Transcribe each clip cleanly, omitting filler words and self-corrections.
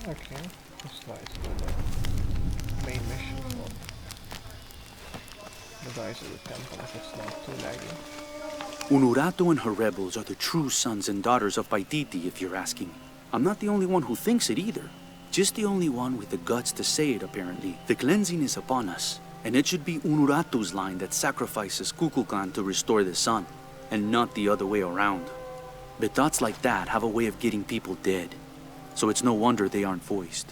Okay, this lies in the main mission for the guys at the temple if it's not too laggy. Unurato and her rebels are the true sons and daughters of Paititi, if you're asking. I'm not the only one who thinks it either. Just the only one with the guts to say it, apparently. The cleansing is upon us, and it should be Unuratu's line that sacrifices Kukulkan to restore the sun, and not the other way around. But thoughts like that have a way of getting people dead, so it's no wonder they aren't voiced.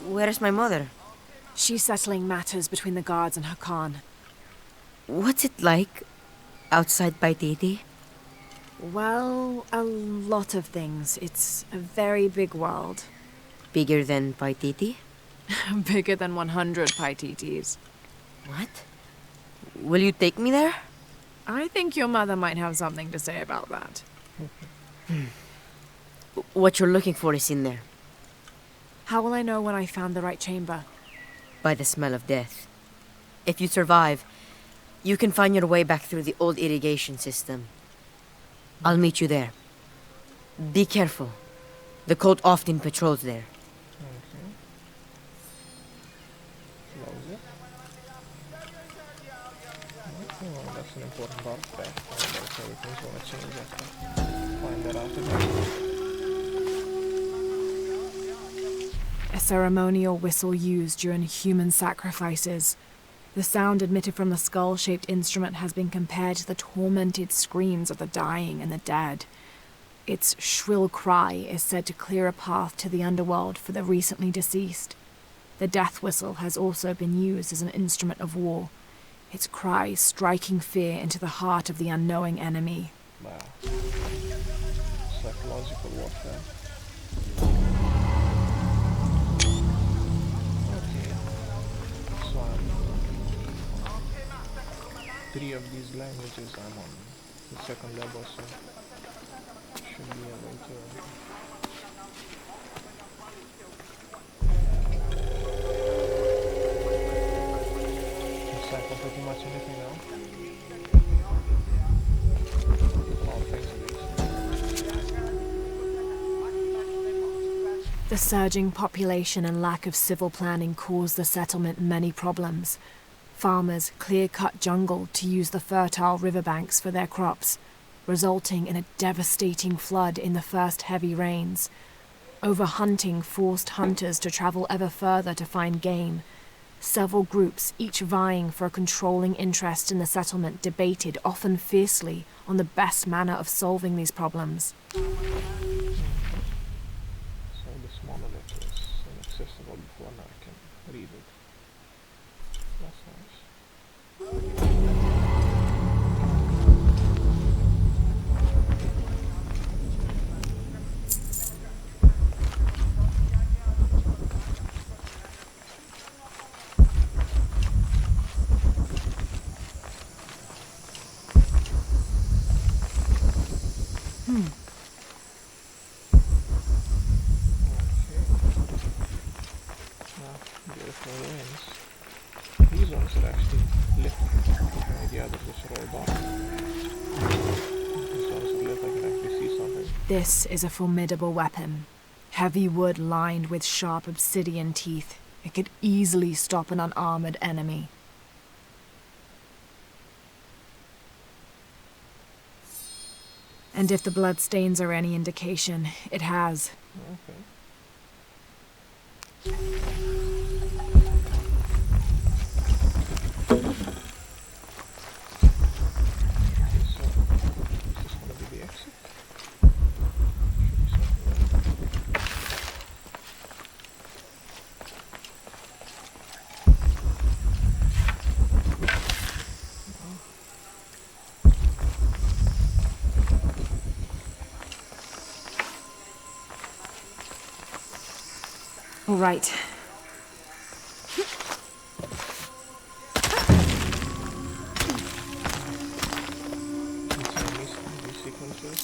Where's my mother? She's settling matters between the guards and her Khan. What's it like outside Paititi? Well, a lot of things. It's a very big world. Bigger than Paititi? Bigger than 100 Paititis. What? Will you take me there? I think your mother might have something to say about that. What you're looking for is in there. How will I know when I found the right chamber? By the smell of death. If you survive, you can find your way back through the old irrigation system. I'll meet you there. Be careful. The cult often patrols there. Okay. Close it. Oh, that's an important artifact. That's everything's gonna change after find that artifact. A ceremonial whistle used during human sacrifices. The sound emitted from the skull-shaped instrument has been compared to the tormented screams of the dying and the dead. Its shrill cry is said to clear a path to the underworld for the recently deceased. The death whistle has also been used as an instrument of war, its cry striking fear into the heart of the unknowing enemy. Wow. Psychological warfare. Three of these languages I'm on the second level, so should be able to. Decipher pretty much anything now. All thanks to this. The surging population and lack of civil planning caused the settlement many problems. Farmers clear-cut jungle to use the fertile riverbanks for their crops, resulting in a devastating flood in the first heavy rains. Overhunting forced hunters to travel ever further to find game. Several groups, each vying for a controlling interest in the settlement, debated, often fiercely, on the best manner of solving these problems. So this monolith is inaccessible before now I can read it. That's nice. Okay. Now, beautiful ruins. These ones are actually lit. The others just rolled off. These ones are lit, I can actually see something. This is a formidable weapon. Heavy wood lined with sharp obsidian teeth. It could easily stop an unarmored enemy. And if the bloodstains are any indication, it has. Okay. Okay, so is this gonna be the exit? Should be something there. All right. Insane these sequences.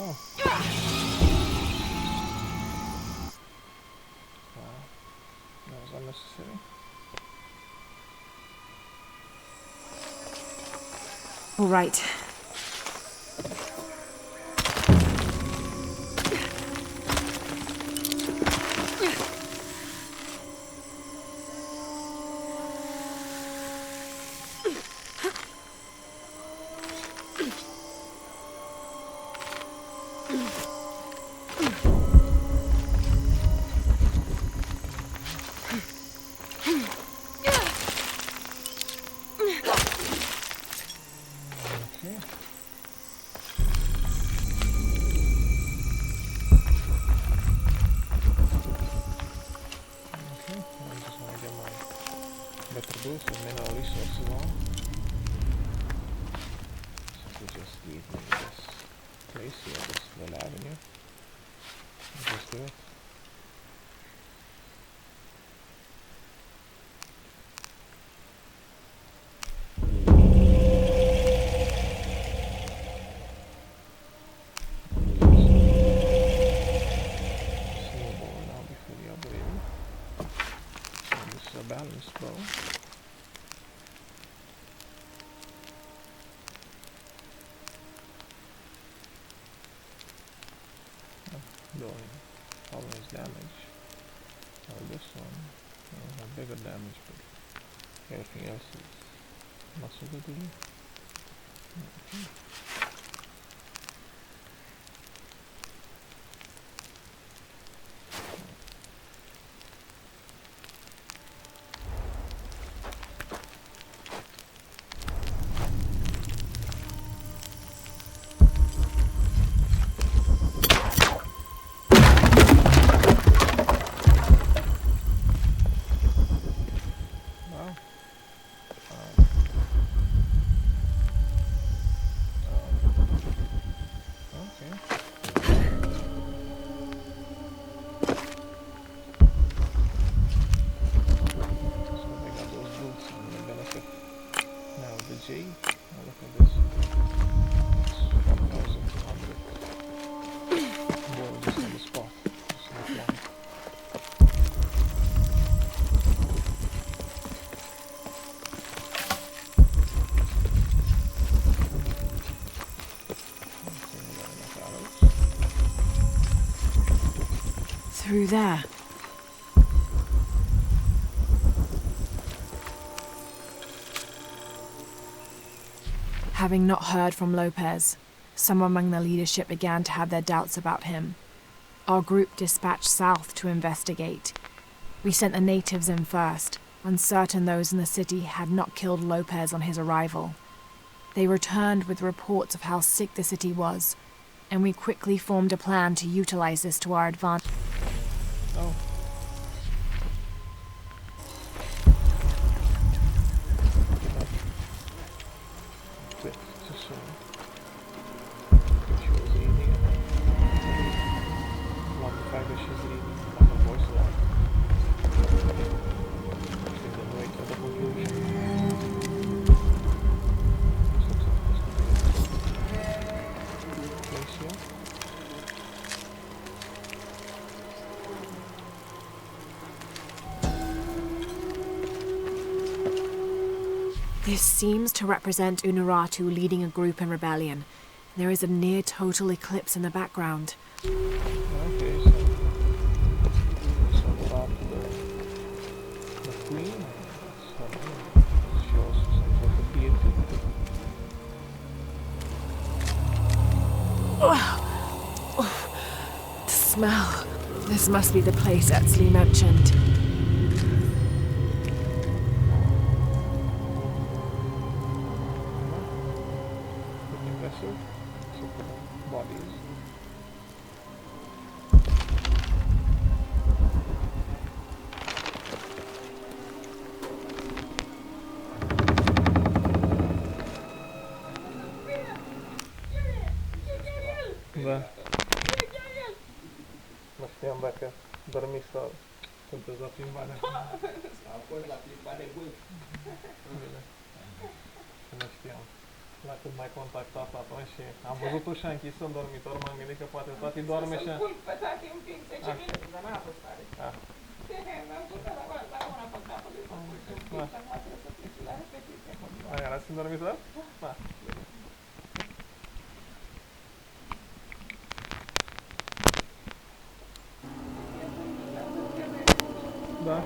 Oh. Wow. That was unnecessary. All right. Okay. Okay, I just want to get my better boost with mineral resources on. So if we just leave me this place here, this little avenue, and just do it. Snowball now before the upgrade. So this is a balanced bow. Doing always damage. Well, this one has bigger damage, but everything else is not so good really. Okay. Wow. through there. Having not heard from Lopez, some among the leadership began to have their doubts about him. Our group dispatched south to investigate. We sent the natives in first, uncertain those in the city had not killed Lopez on his arrival. They returned with reports of how sick the city was, and we quickly formed a plan to utilize this to our advantage. Oh. Bit too soon. She was eating it. Love the fact that she's eating on the voice line. She didn't wait till the conclusion. This looks like this could be a place here. This seems to represent Unuratu leading a group in rebellion. There is a near total eclipse in the background. Okay, so about the queen. So she also some sort of deity. The smell. This must be the place Etsley mentioned. Pretty impressive. So for the bodies. Da. Nós temos aqui dormir só. Sunteți la plimbare. A fost la plimbare bun. Bine. Nu știam. La cât mai contactat atunci și am văzut ușa închisă în dormitor, m-am gândit că poate tati doarme și... Să-l culp pe tati un pic 10 minute, dar n-a fost tare. Ah. Mi-am pus la una pe capul lui, m-am pus un pic și acum trebuie să pleci la repetiție. Ai era în dormitor? Da. Da.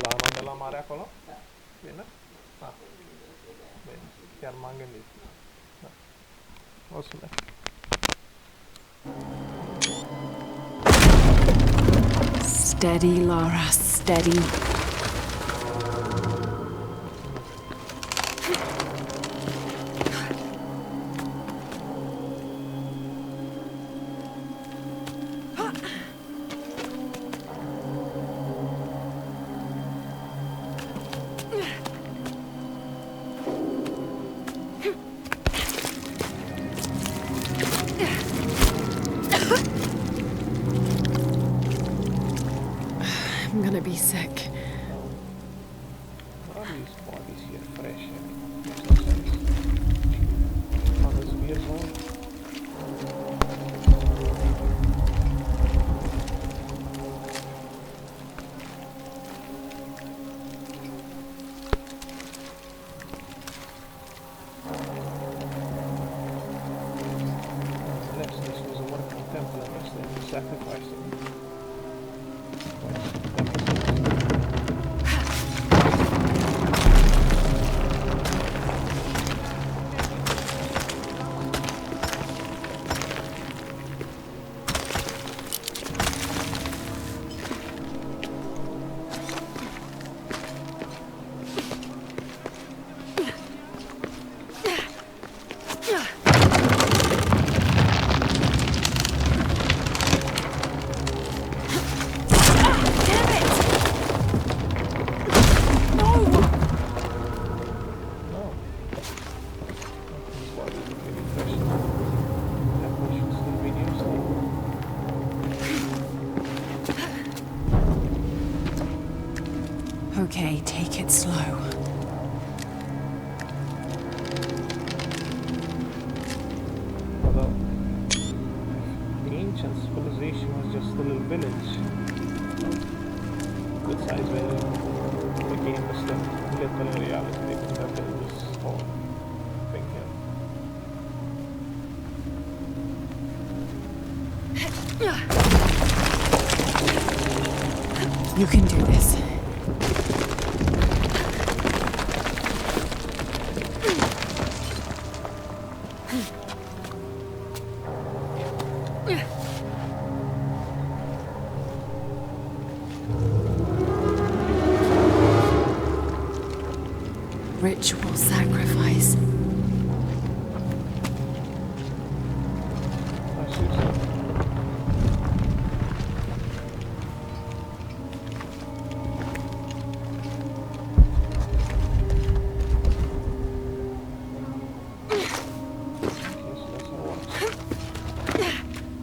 La de la mare acolo? Bine? Da. Bine. Chiar m-am gândit. Da. O să merg. Steady, Lara, steady. I'm gonna be sick. What are these bodies here fresh? Makes no sense. Hundreds of years old. Unless this was a working temple, unless they were sacrificing. That makes sense. No. These bodies are really fresh. That portion still being used. Okay, take it slow. Although the ancient civilization was just a little village. Good sized village. The game was still little in reality. They could have built this whole thing here. You can do this. Ritual sacrifice. I see some. Okay, so that's how it works.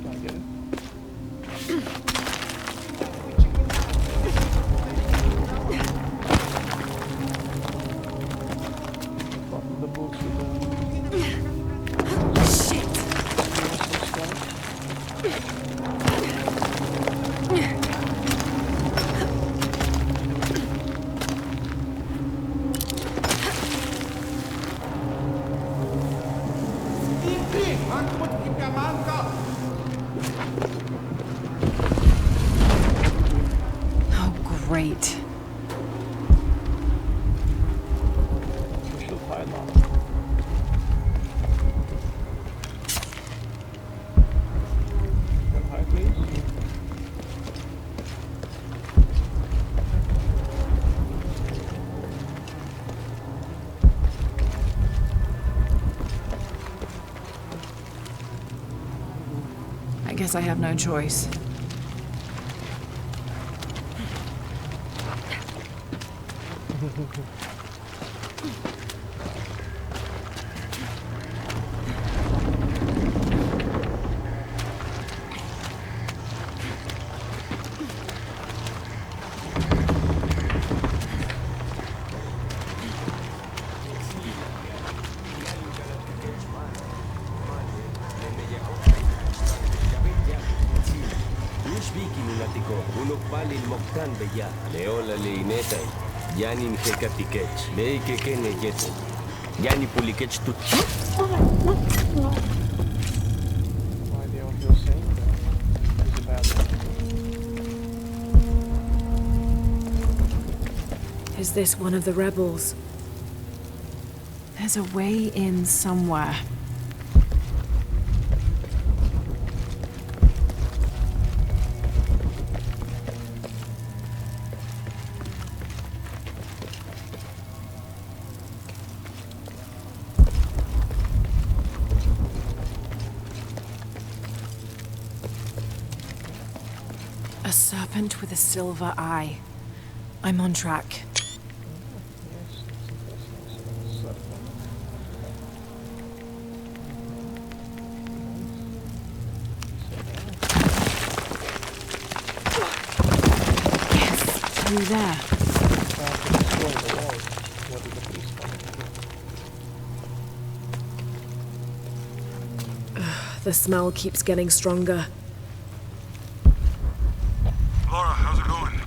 Can I get it? Button the boots with Shit! Oh, great. We should hide now. Can hide, please? I guess I have no choice. Leola leineta, Yanin hekatikech, leike kenegete, Yani pulikech tu. No idea what he was saying, but he's a bad one. Is this one of the rebels? There's a way in somewhere. A serpent with a silver eye. I'm on track. Yes, that's interesting. So, Yes, through there. to destroy the walls. What did the police come to do? The smell keeps getting stronger. Laura, how's it going?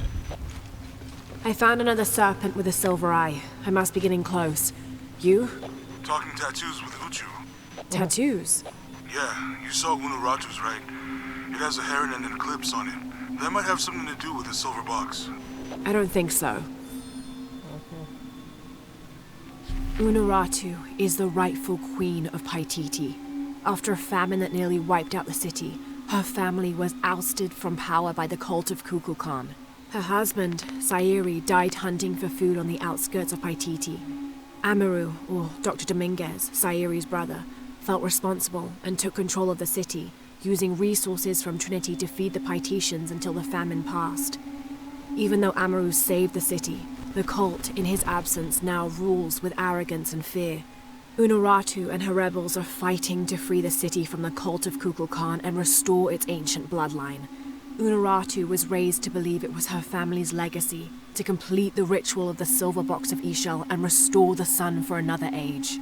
I found another serpent with a silver eye. I must be getting close. You? Talking tattoos with Uchu. Tattoos? Yeah, you saw Unuratu's, right? It has a heron and an eclipse on it. That might have something to do with the silver box. I don't think so. Unuratu is the rightful queen of Paititi. After a famine that nearly wiped out the city, her family was ousted from power by the cult of Kukulkan. Her husband, Sayiri, died hunting for food on the outskirts of Paititi. Amaru, or Dr. Dominguez, Sayiri's brother, felt responsible and took control of the city, using resources from Trinity to feed the Paititians until the famine passed. Even though Amaru saved the city, the cult, in his absence, now rules with arrogance and fear. Unuratu and her rebels are fighting to free the city from the cult of Kukulkan and restore its ancient bloodline. Unuratu was raised to believe it was her family's legacy to complete the ritual of the silver box of Ishel and restore the sun for another age.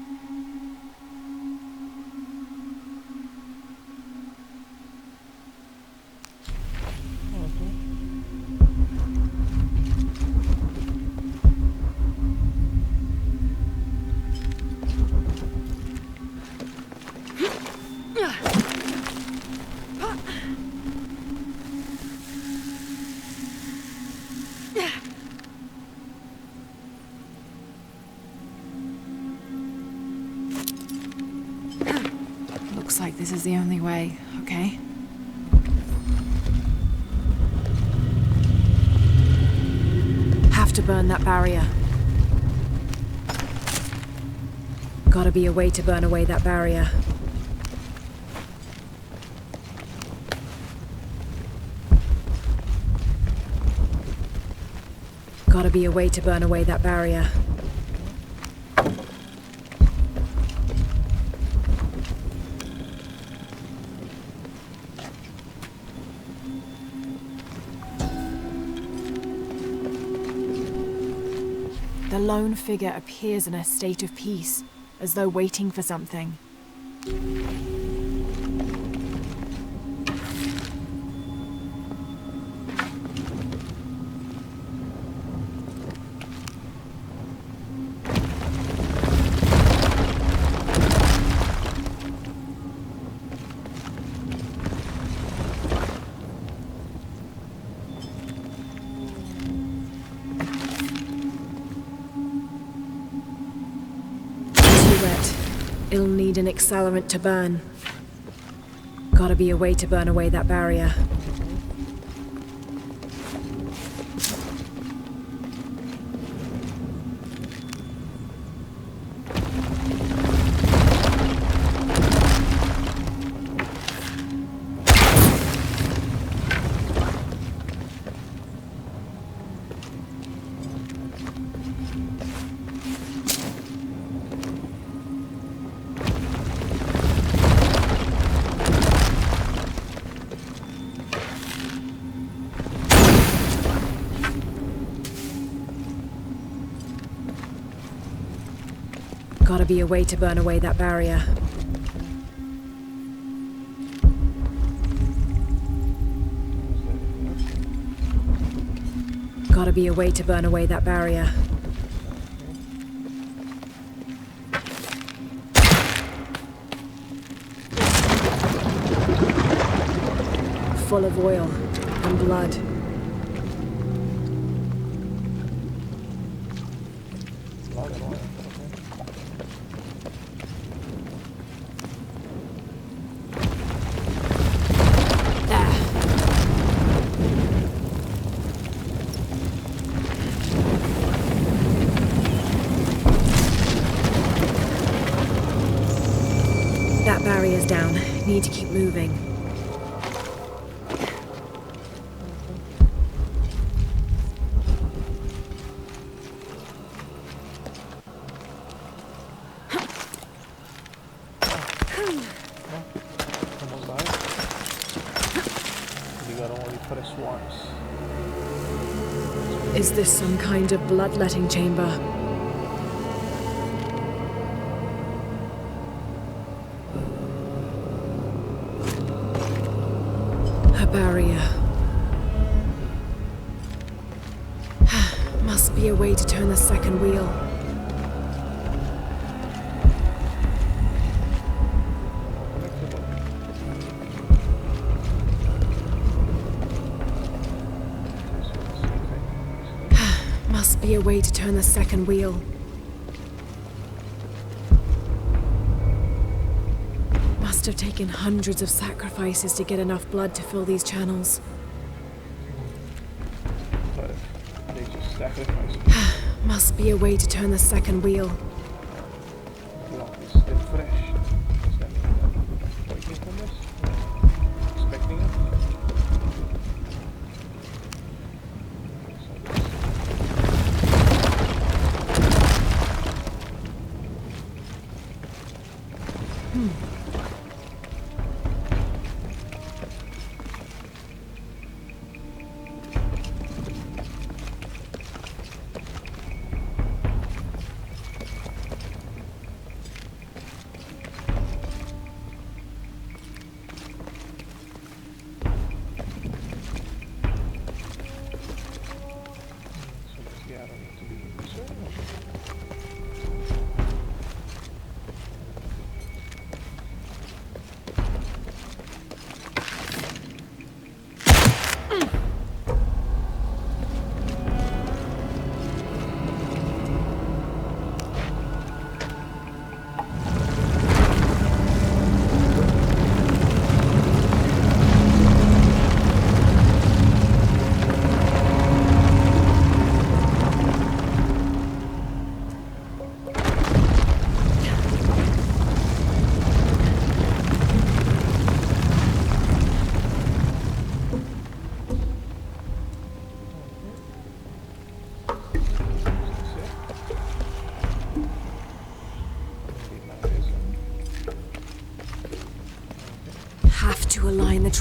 This is the only way, okay? Have to burn that barrier. Gotta be a way to burn away that barrier. Gotta be a way to burn away that barrier. The lone figure appears in a state of peace, as though waiting for something. It'll need an accelerant to burn. Gotta be a way to burn away that barrier. Gotta be a way to burn away that barrier. Gotta be a way to burn away that barrier. Full of oil and blood. That barrier's down. Need to keep moving. Almost died. You gotta only press once. Is this some kind of bloodletting chamber? A barrier. Must be a way to turn the second wheel. Must be a way to turn the second wheel. Must have taken hundreds of sacrifices to get enough blood to fill these channels. But they just sacrificed. Must be a way to turn the second wheel. Block is still fresh. Does that mean I'm waiting for this? Expecting it?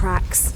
tracks.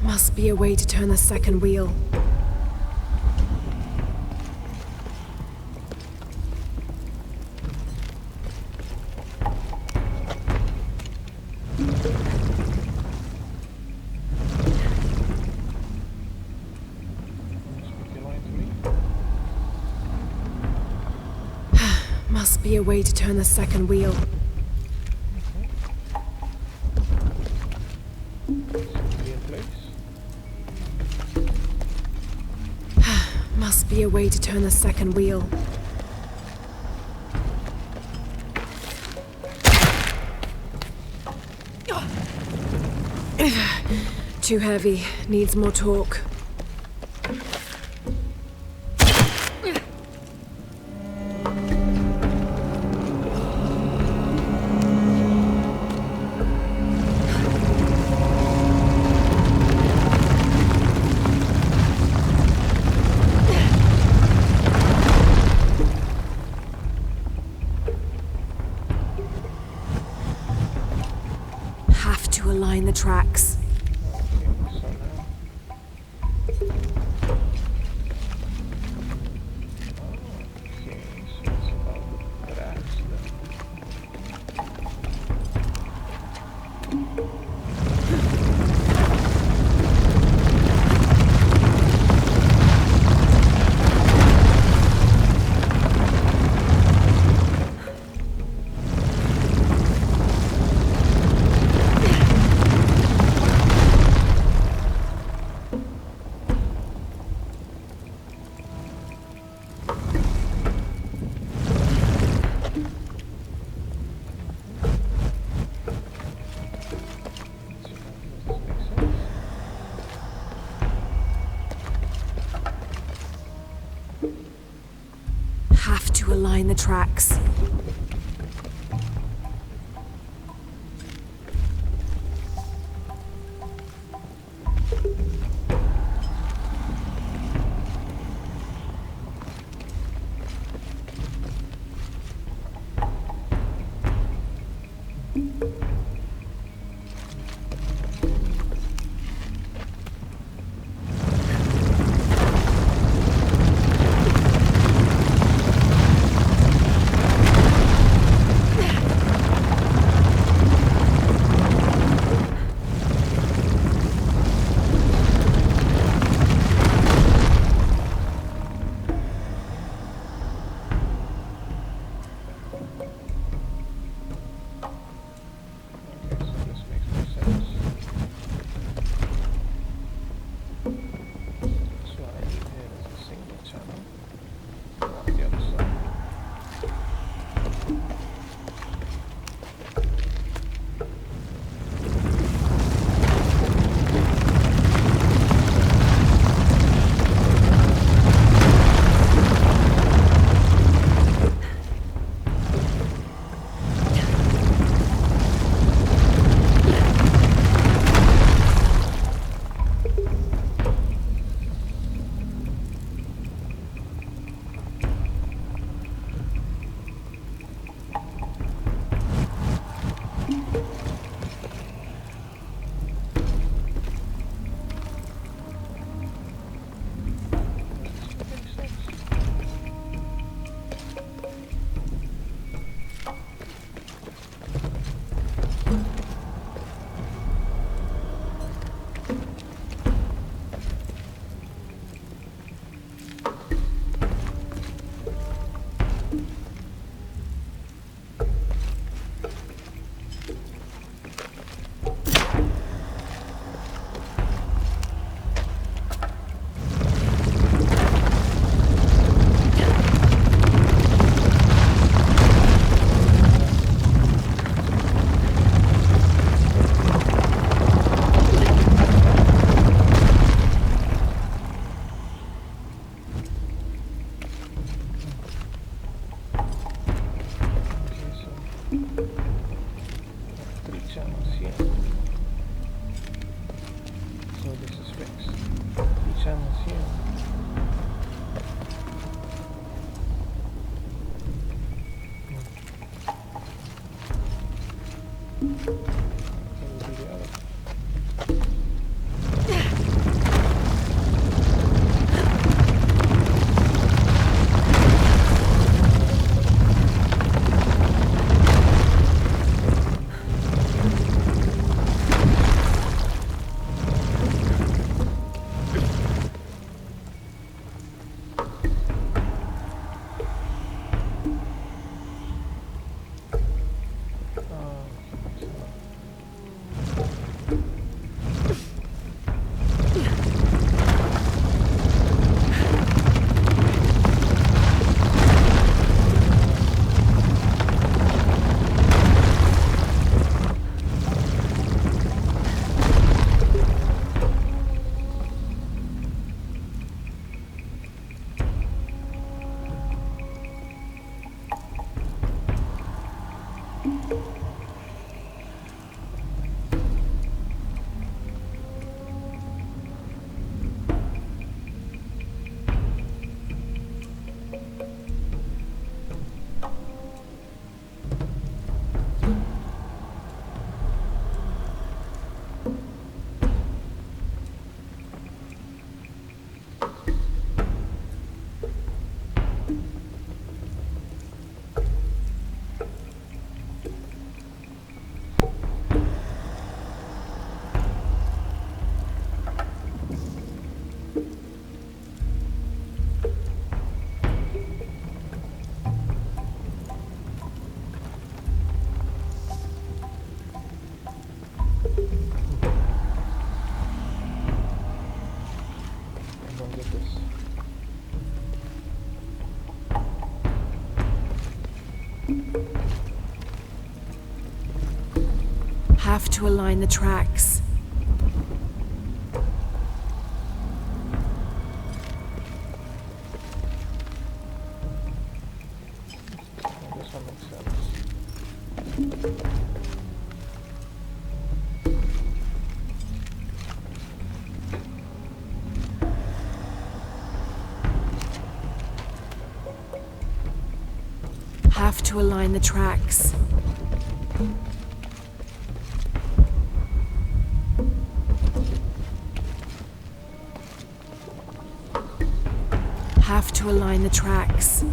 Must be a way to turn the second wheel. Must be a way to turn the second wheel. Must be a way to turn the second wheel. Too heavy. Needs more torque. Have to align the tracks. Have to align the tracks. So we do the other. I'm gonna get this. Have to align the tracks. Oh, this one makes sense. Have to align the tracks. Have to align the tracks.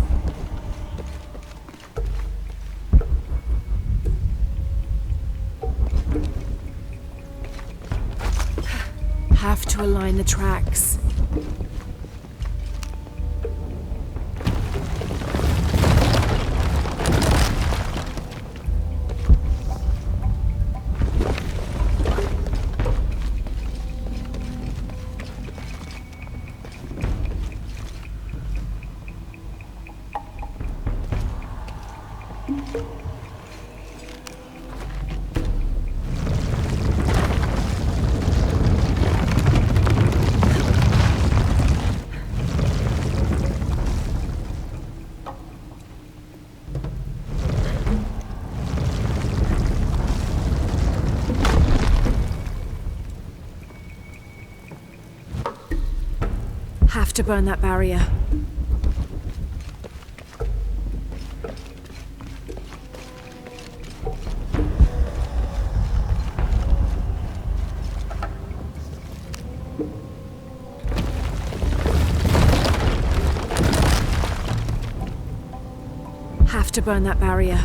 Have to align the tracks. Have to burn that barrier. Have to burn that barrier.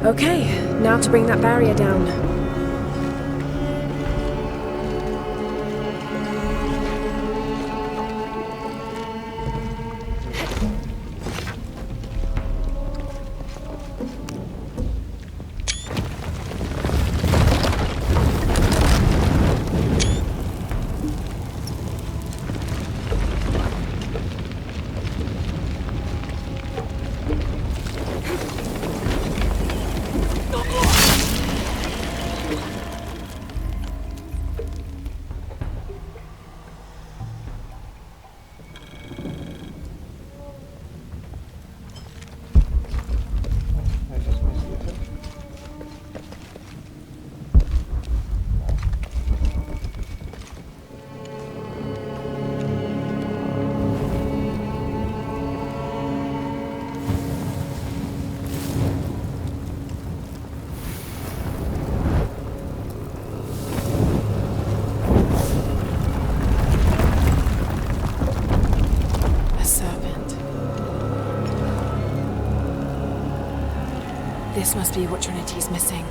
Okay, now to bring that barrier down. This must be what Trinity's missing.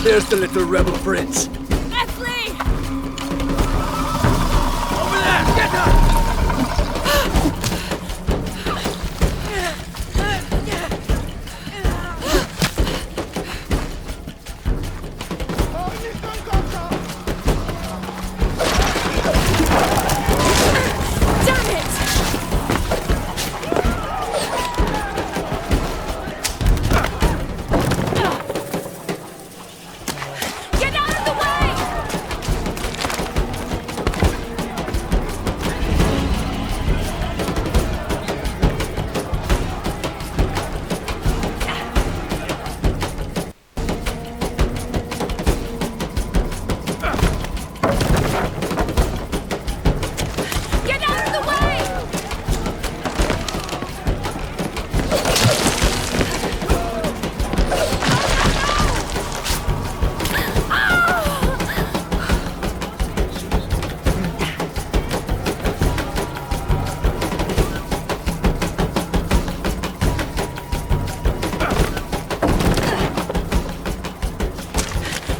There's the little rebel prince. Leslie! Over there! Get her! Damn it! Get out of the way! Get out of the way!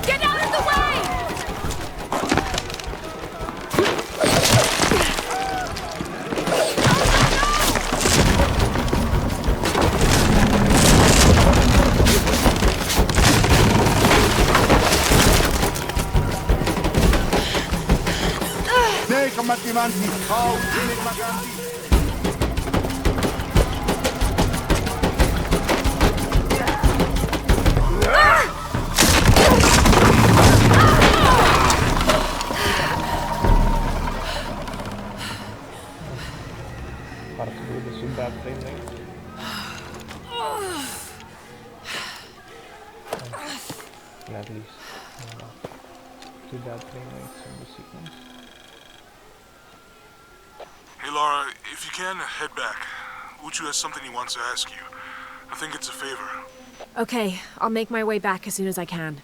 Get out of the way! Nee, kamatimanti. Oh, dinig maganti. Harus dulu sudah frame rate. At least sudah frame rates in the sequence. Hey, Laura, if you can, head back. Uchu has something he wants to ask you. I think it's a favor. Okay, I'll make my way back as soon as I can.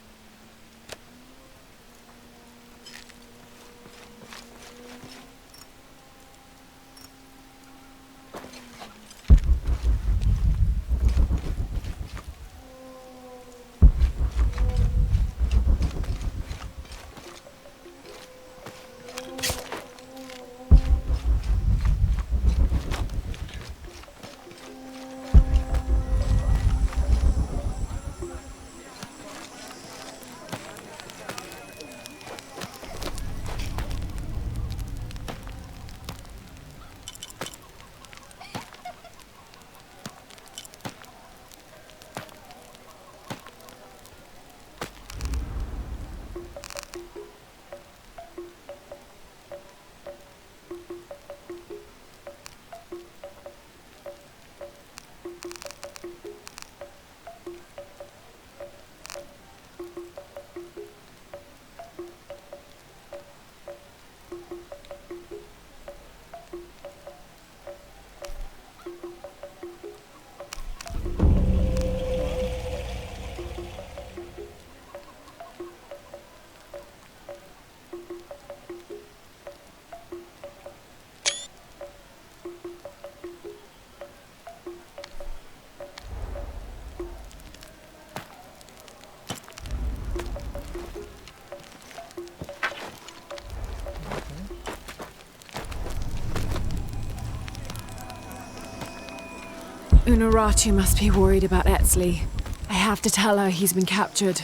Unuratu must be worried about Etzli. I have to tell her he's been captured.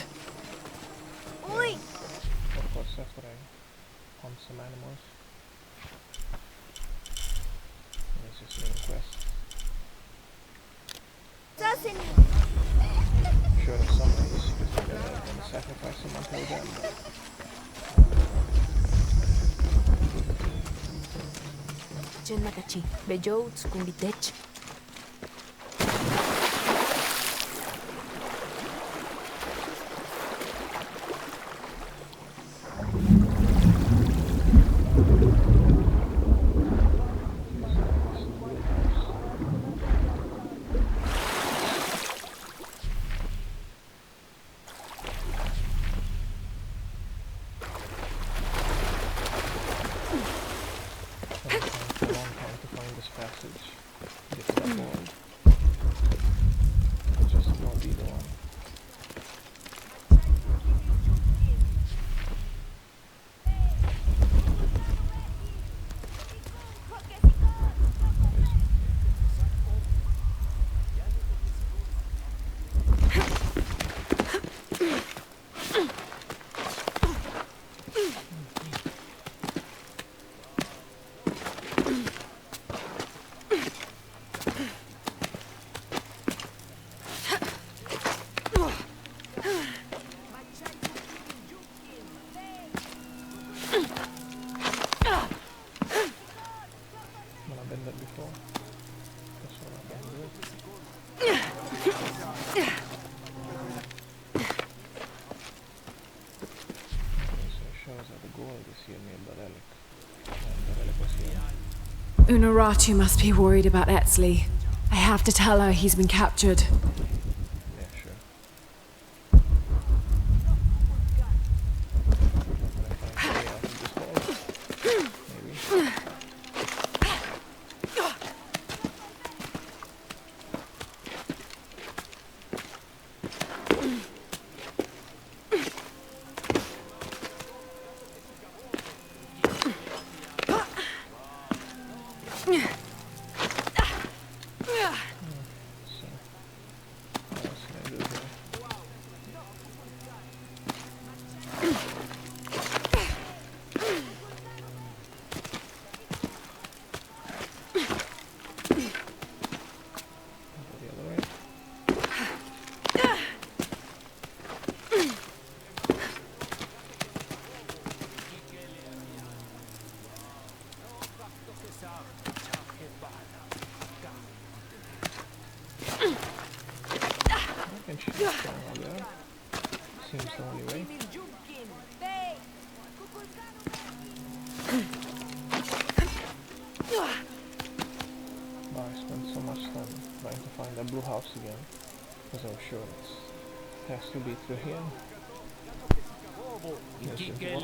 Of course, after I hunt some animals. This is a quest. Sure, in some ways, just gonna sacrifice them until then. Chen Nakachi, Bejo, Skumbitech. A long time to find this passage. Get to that world. It just won't be the one. When I've been there before. That's what I've been doing. Okay, so it shows that the gold is here near Barelik. And Barelik was here. Unuratu must be worried about Etzli. I have to tell her he's been captured. Yeah, sure. Can I find a way out of this hole? Maybe. So, what else can I do here? Go the other way. I can shoot from over there. Seems the only way. But I spent so much time trying to find that blue house again, because I'm sure it has to be through here. Yes, it will.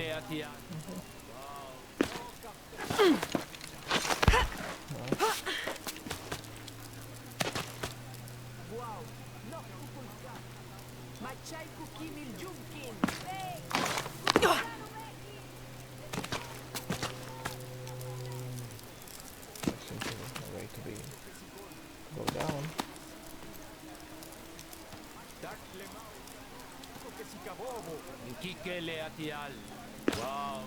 Well, there seems to be a way to go down. Wow.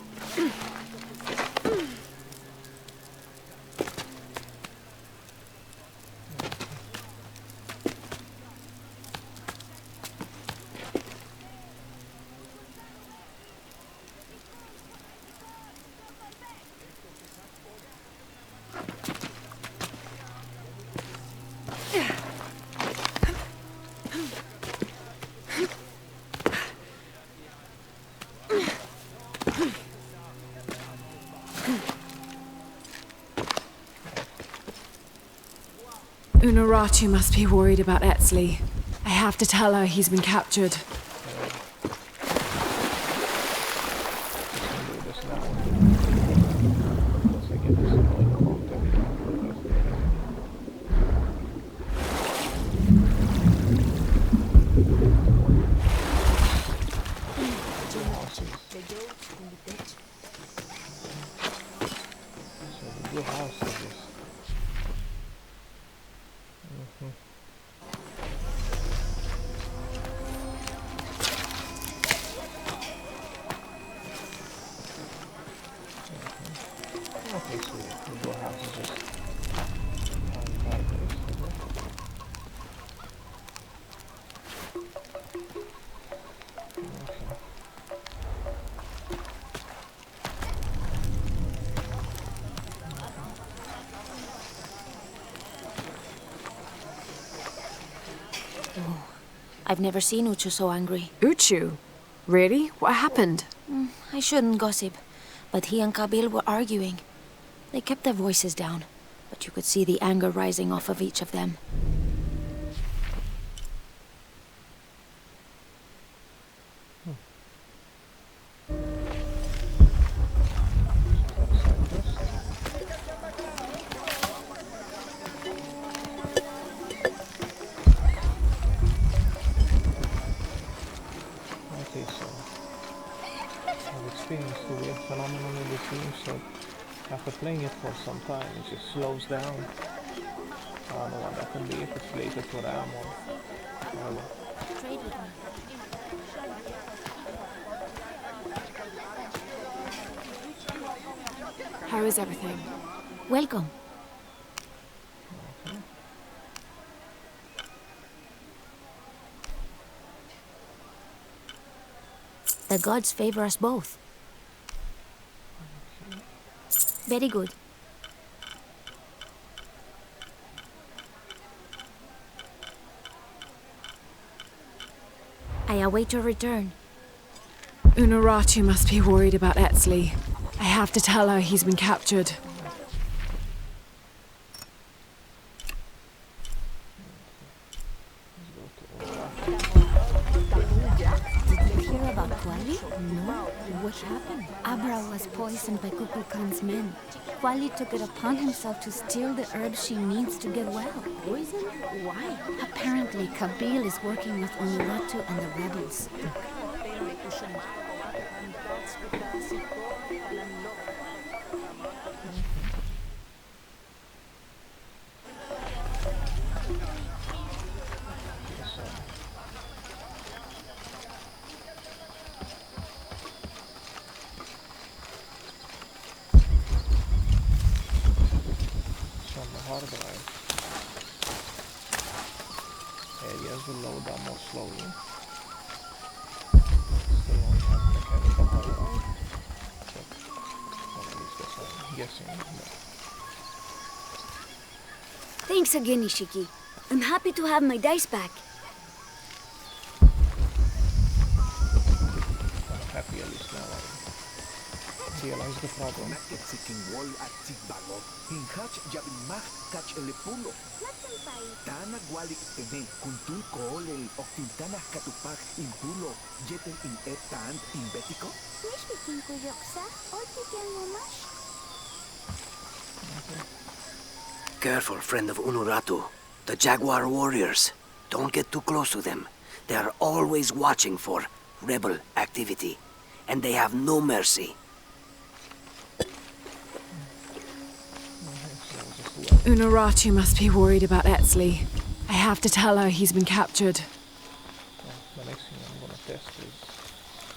Unuratu must be worried about Etzli. I have to tell her he's been captured. Just gonna do this now. Once I get this annoying prompt every time. Two houses. So the blue house is this. Okay, so the blue house is just fireplace, isn't it? I've never seen Uchu so angry. Uchu? Really? What happened? I shouldn't gossip, but he and Kabil were arguing. They kept their voices down, but you could see the anger rising off of each of them. Okay, so I've experienced the weird phenomenon in this game, so after playing it for some time, it just slows down. I don't know what that could be, if it's related to RAM or whatever. Trade with me. How is everything? Welcome. The gods favor us both. Very good. I await your return. Unuratu must be worried about Etzli. I have to tell her he's been captured. Did you hear about Kwali? No. What happened? Abra was poisoned by Kukulkan's men. Kwali took it upon himself to steal the herbs she needs to get well. Poison? Why? Apparently, Kabil is working with Unuratu and the rebels. On the hard drive, areas will load down more slowly. Still only have mechanical hard drive, but well, at least that's what I'm guessing. But Thanks again, Ishiki. I'm happy to have my dice back. I'm happy at least now I realize the problem. Careful, friend of Unuratu. The Jaguar warriors. Don't get too close to them. They are always watching for rebel activity, and they have no mercy. Unuratu must be worried about Etzli. I have to tell her he's been captured. The next thing I'm gonna test is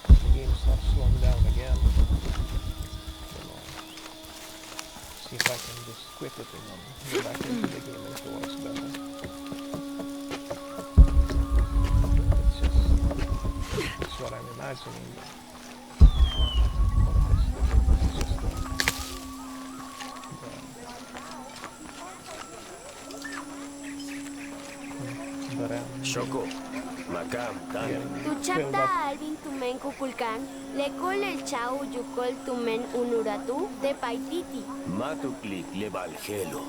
the game starts slowing down again. See if I can just quit it and then go back into the game and it works better. It's what I'm imagining. Shoko, Makam, Dan. Tuchakta Alvin Tumen Kukulkan, Lekol el Chau Yukol Tumen Unuratu de Paititi. Matuklik lebal gelo.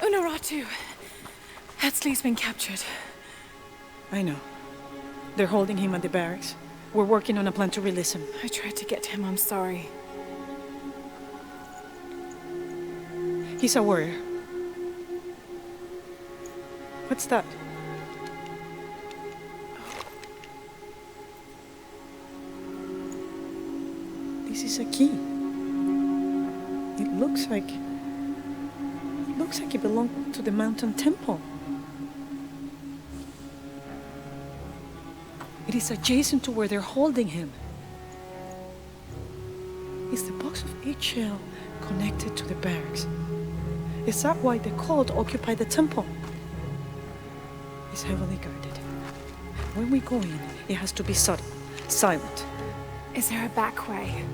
Unuratu! Etzli's been captured. I know. They're holding him at the barracks. We're working on a plan to release him. I tried to get to him, I'm sorry. He's a warrior. What's that? This is a key. It looks like it belonged to the mountain temple. It is adjacent to where they're holding him. Is the box of HL connected to the barracks? Is that why the cult occupied the temple? is heavily guarded. When we go in, it has to be subtle, silent. Is there a back way?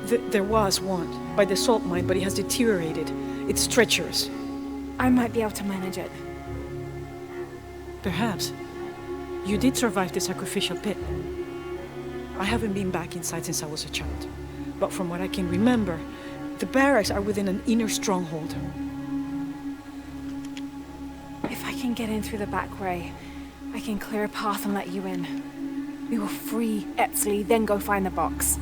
There was one, by the salt mine, but it has deteriorated. It's treacherous. I might be able to manage it. Perhaps. You did survive the sacrificial pit. I haven't been back inside since I was a child. But from what I can remember, the barracks are within an inner stronghold. If I can get in through the back way, I can clear a path and let you in. We will free Etzli, then go find the box.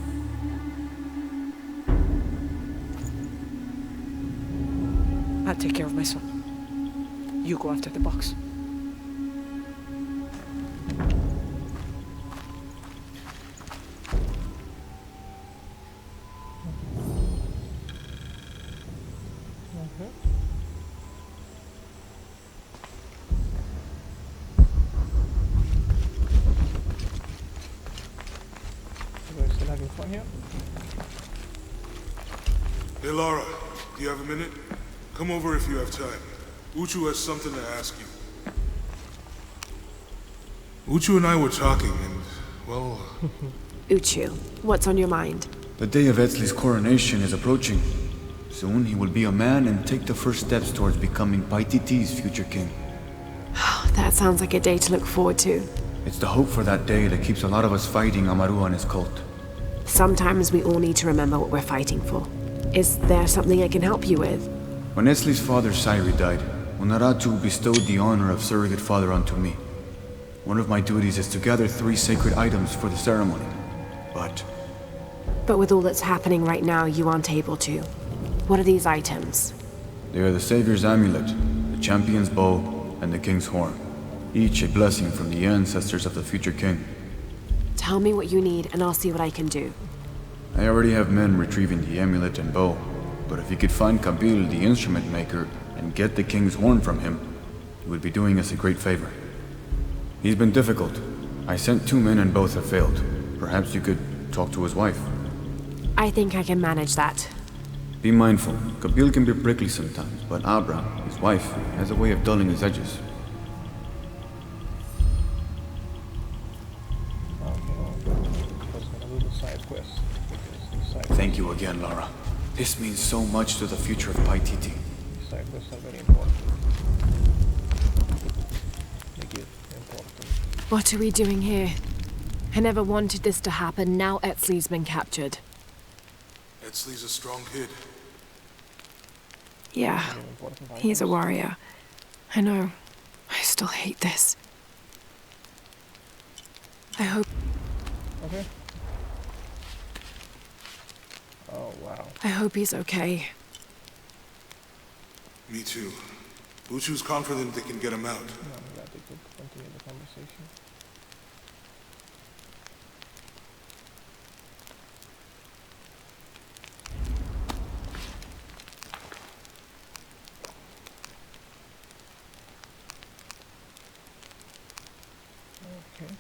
I'll take care of my son. You go after the box. Hey, Lara, do you have a minute? Come over if you have time. Uchu has something to ask you. Uchu and I were talking, and, well... Uchu, what's on your mind? The day of Etzli's coronation is approaching. Soon he will be a man and take the first steps towards becoming Paititi's future king. That sounds like a day to look forward to. It's the hope for that day that keeps a lot of us fighting Amaru and his cult. Sometimes we all need to remember what we're fighting for. Is there something I can help you with? When Etzli's father Sairi died, Unuratu bestowed the honor of surrogate father onto me. One of my duties is to gather 3 sacred items for the ceremony. But with all that's happening right now, you aren't able to. What are these items? They are the Savior's amulet, the champion's bow, and the king's horn. Each a blessing from the ancestors of the future king. Tell me what you need, and I'll see what I can do. I already have men retrieving the amulet and bow, but if you could find Kabil, the instrument maker, and get the king's horn from him, you would be doing us a great favor. He's been difficult. I sent 2 men and both have failed. Perhaps you could talk to his wife. I think I can manage that. Be mindful. Kabil can be prickly sometimes, but Abra, his wife, has a way of dulling his edges. Thank you again, Lara. This means so much to the future of Paititi. Side quests are very important. What are we doing here? I never wanted this to happen. Now Etzli's been captured. Etzli's a strong kid. Yeah, he's a warrior. I know. I still hate this. I hope... Okay. Oh, wow. I hope he's okay. Me too. Uchu's confident they can get him out. I'm glad they could continue the conversation. Okay.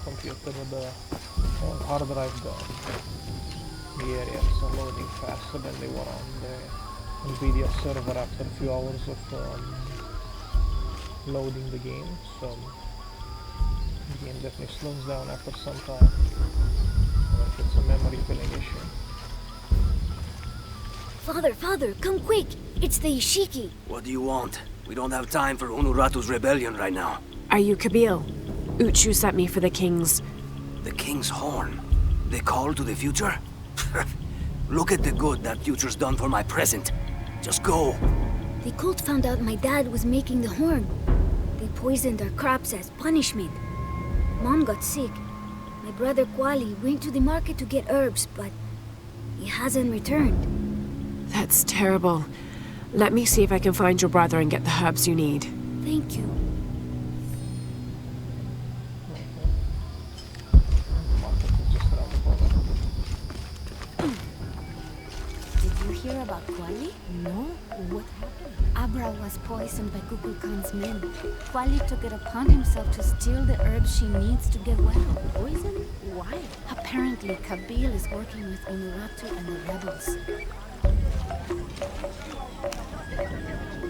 Computer with the whole hard drive gone. The areas are loading faster than they were on the NVIDIA server after a few hours of loading the game, so the game definitely slows down after some time. Like it's a memory filling issue. Father, come quick! It's the Ishiki! What do you want? We don't have time for Unuratu's rebellion right now. Are you Kabil? Uchu sent me for the king's... The king's horn? The call to the future? Look at the good that future's done for my present. Just go. The cult found out my dad was making the horn. They poisoned our crops as punishment. Mom got sick. My brother Kwali went to the market to get herbs, but he hasn't returned. That's terrible. Let me see if I can find your brother and get the herbs you need. Thank you. Did you hear about Kwali? No? What happened? Abra was poisoned by Kukulkan's men. Kwali took it upon himself to steal the herbs she needs to get well. Poison? Why? Apparently, Kabil is working with Unuratu and the rebels.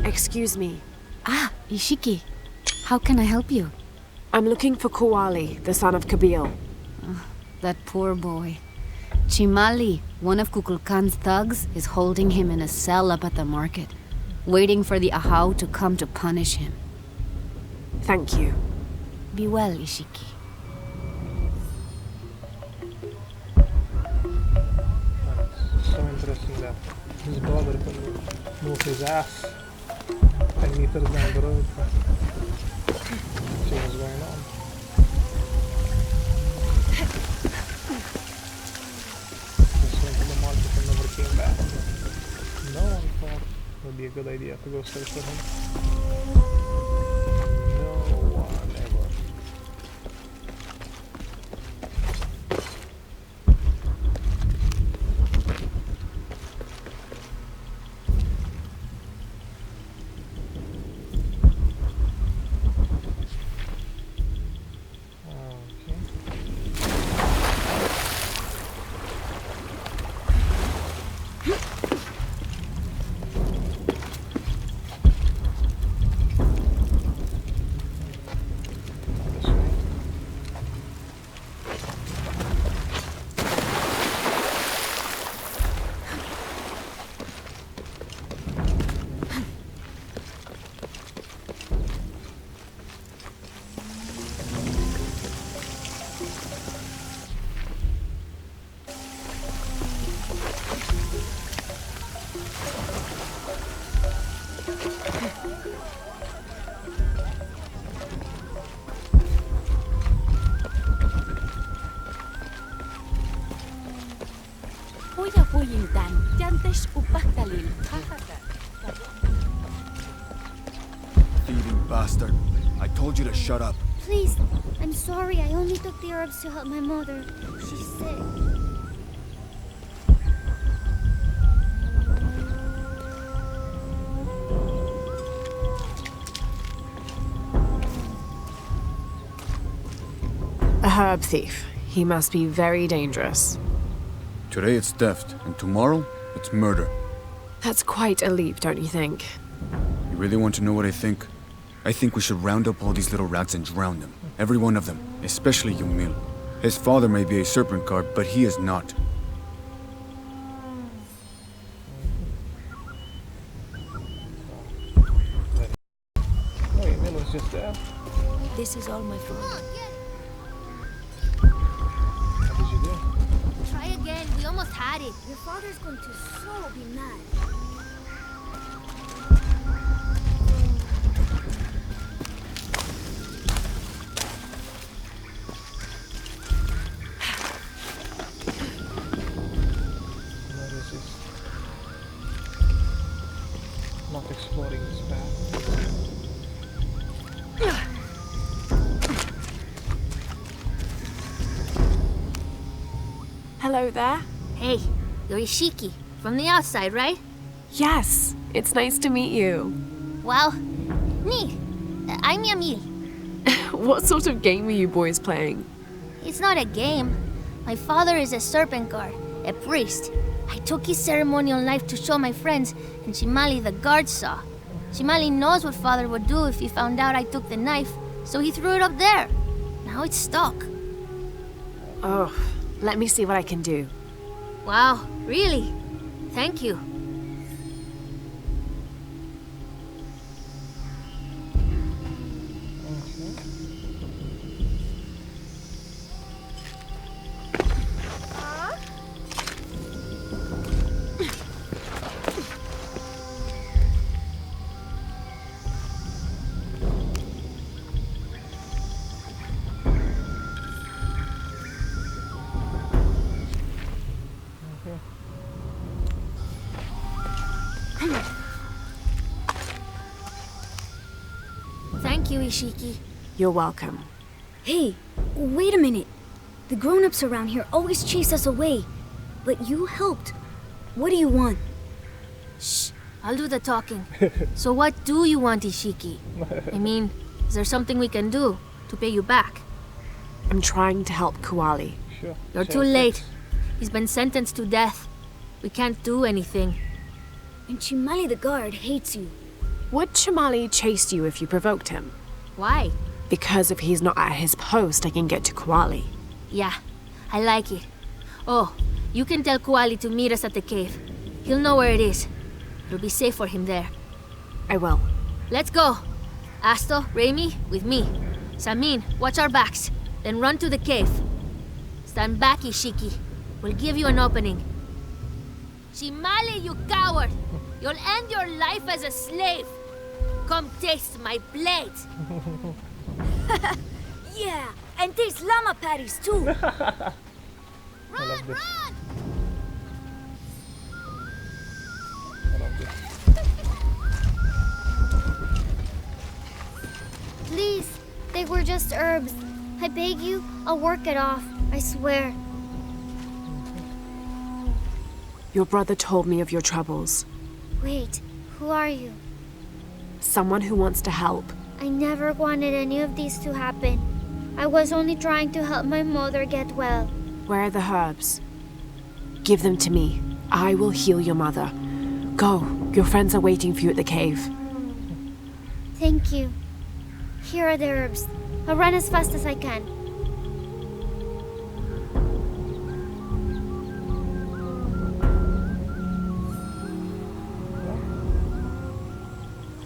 Excuse me. Ah, Ishiki. How can I help you? I'm looking for Kuali, the son of Kabil. That poor boy. Chimali, one of Kukulkan's thugs, is holding him in a cell up at the market, waiting for the Ahau to come to punish him. Thank you. Be well, Ishiki. It's so interesting that his brother can move his ass 10 meters down the road. See what's going on. Just went to the market and never came back. No one thought it would be a good idea to go search for him. No one ever. Thieving bastard. I told you to shut up. Please, I'm sorry. I only took the herbs to help my mother. She's sick. A herb thief. He must be very dangerous. Today it's theft, and tomorrow it's murder. That's quite a leap, don't you think? You really want to know what I think? I think we should round up all these little rats and drown them. Every one of them, especially Yumil. His father may be a serpent guard, but he is not. Oh, Yumil was just there. This is all my fault. What did you do? Try again. We almost had it. Your father's going to so be mad. What is this? Not exploring this path. Hello there. Hey, you're Ishiki. From the outside, right? Yes, it's nice to meet you. Well, me. I'm Yamil. What sort of game are you boys playing? It's not a game. My father is a serpent guard, a priest. I took his ceremonial knife to show my friends, and Shimali the guard saw. Shimali knows what father would do if he found out I took the knife, so he threw it up there. Now it's stuck. Oh, let me see what I can do. Wow, really? Thank you. Thank you, Ishiki. You're welcome. Hey, wait a minute. The grown-ups around here always chase us away. But you helped. What do you want? Shh, I'll do the talking. So what do you want, Ishiki? I mean, is there something we can do to pay you back? I'm trying to help Kuali. Sure. You're too late. He's been sentenced to death. We can't do anything. And Chimali the guard hates you. Would Chimali chase you if you provoked him? Why? Because if he's not at his post, I can get to Kuali. Yeah, I like it. Oh, you can tell Kuali to meet us at the cave. He'll know where it is. It'll be safe for him there. I will. Let's go. Asto, Raimi, with me. Samin, watch our backs. Then run to the cave. Stand back, Ishiki. We'll give you an opening. Shimali, you coward! You'll end your life as a slave. Come taste my blade. Yeah, and taste llama patties too. I love this. I love this. Please, they were just herbs. I beg you, I'll work it off. I swear. Your brother told me of your troubles. Wait, who are you? Someone who wants to help. I never wanted any of these to happen. I was only trying to help my mother get well. Where are the herbs? Give them to me. I will heal your mother. Go. Your friends are waiting for you at the cave. Thank you. Here are the herbs. I'll run as fast as I can.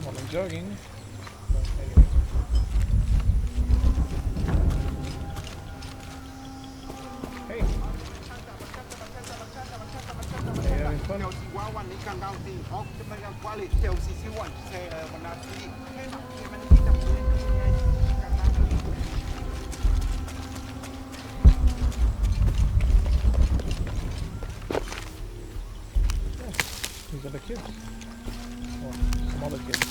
Well, I'm jogging. Hey. Hey, having fun? These are the kids. Or some other kids.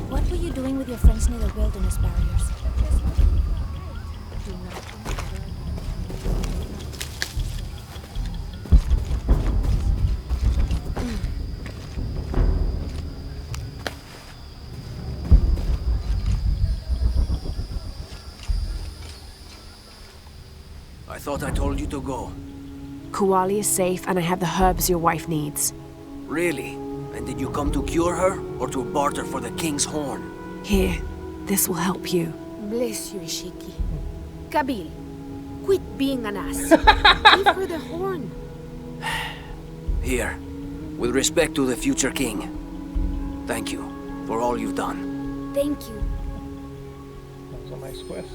What were you doing with your friends near the wilderness barriers? I thought I told you to go. Kuali is safe and I have the herbs your wife needs. Really? And did you come to cure her, or to barter for the king's horn? Here, this will help you. Bless you, Ishiki. Kabil, quit being an ass. Give her the horn. Here, with respect to the future king. Thank you for all you've done. Thank you. That was a nice quest.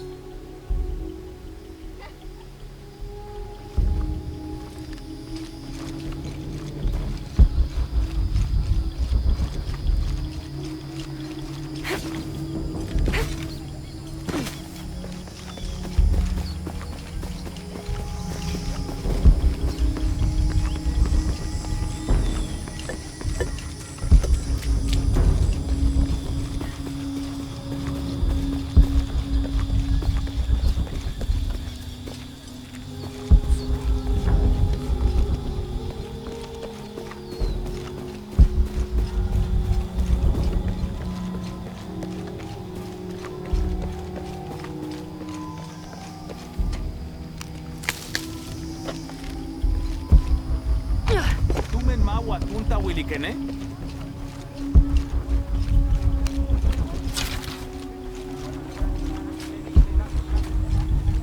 mawa tunta wilikene?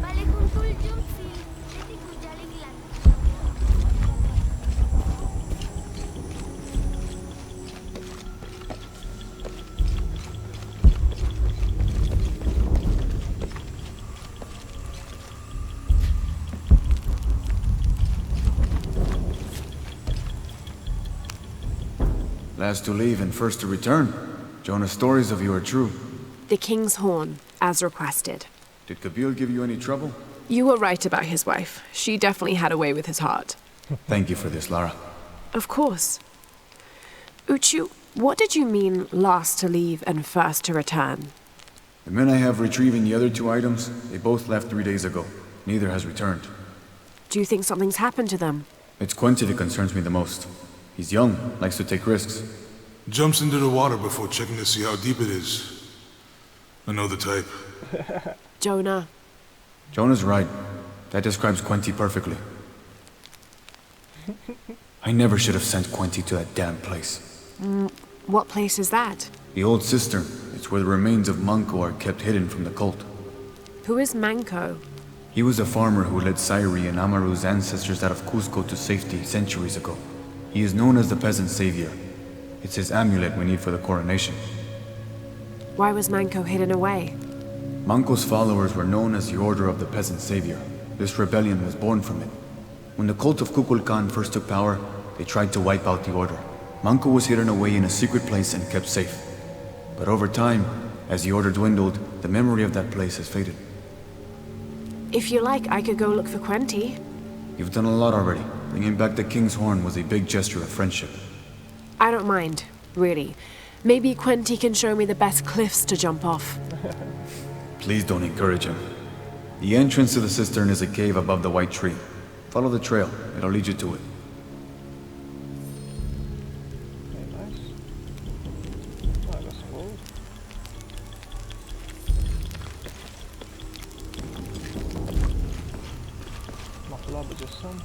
Bale kuntul jumsil. Leti kujaling lang. Last to leave and first to return. Jonah's stories of you are true. The King's Horn, as requested. Did Kabil give you any trouble? You were right about his wife. She definitely had a way with his heart. Thank you for this, Lara. Of course. Uchu, what did you mean last to leave and first to return? The men I have retrieving the other 2 items, they both left 3 days ago. Neither has returned. Do you think something's happened to them? It's Quincy that concerns me the most. He's young, likes to take risks. Jumps into the water before checking to see how deep it is. I know the type. Jonah. Jonah's right. That describes Quincy perfectly. I never should have sent Quincy to that damn place. What place is that? The old cistern. It's where the remains of Manco are kept hidden from the cult. Who is Manco? He was a farmer who led Sairi and Amaru's ancestors out of Cusco to safety centuries ago. He is known as the peasant savior. It's his amulet we need for the coronation. Why was Manco hidden away? Manco's followers were known as the Order of the Peasant Savior. This rebellion was born from it. When the cult of Kukulkan first took power, they tried to wipe out the order. Manco was hidden away in a secret place and kept safe. But over time, as the order dwindled, the memory of that place has faded. If you like, I could go look for Quenty. You've done a lot already. Bringing back the King's Horn was a big gesture of friendship. I don't mind, really. Maybe Quenty can show me the best cliffs to jump off. Please don't encourage him. The entrance to the cistern is a cave above the white tree. Follow the trail. It'll lead you to it. Very nice. Oh, I got some gold. Not a lot, but just some.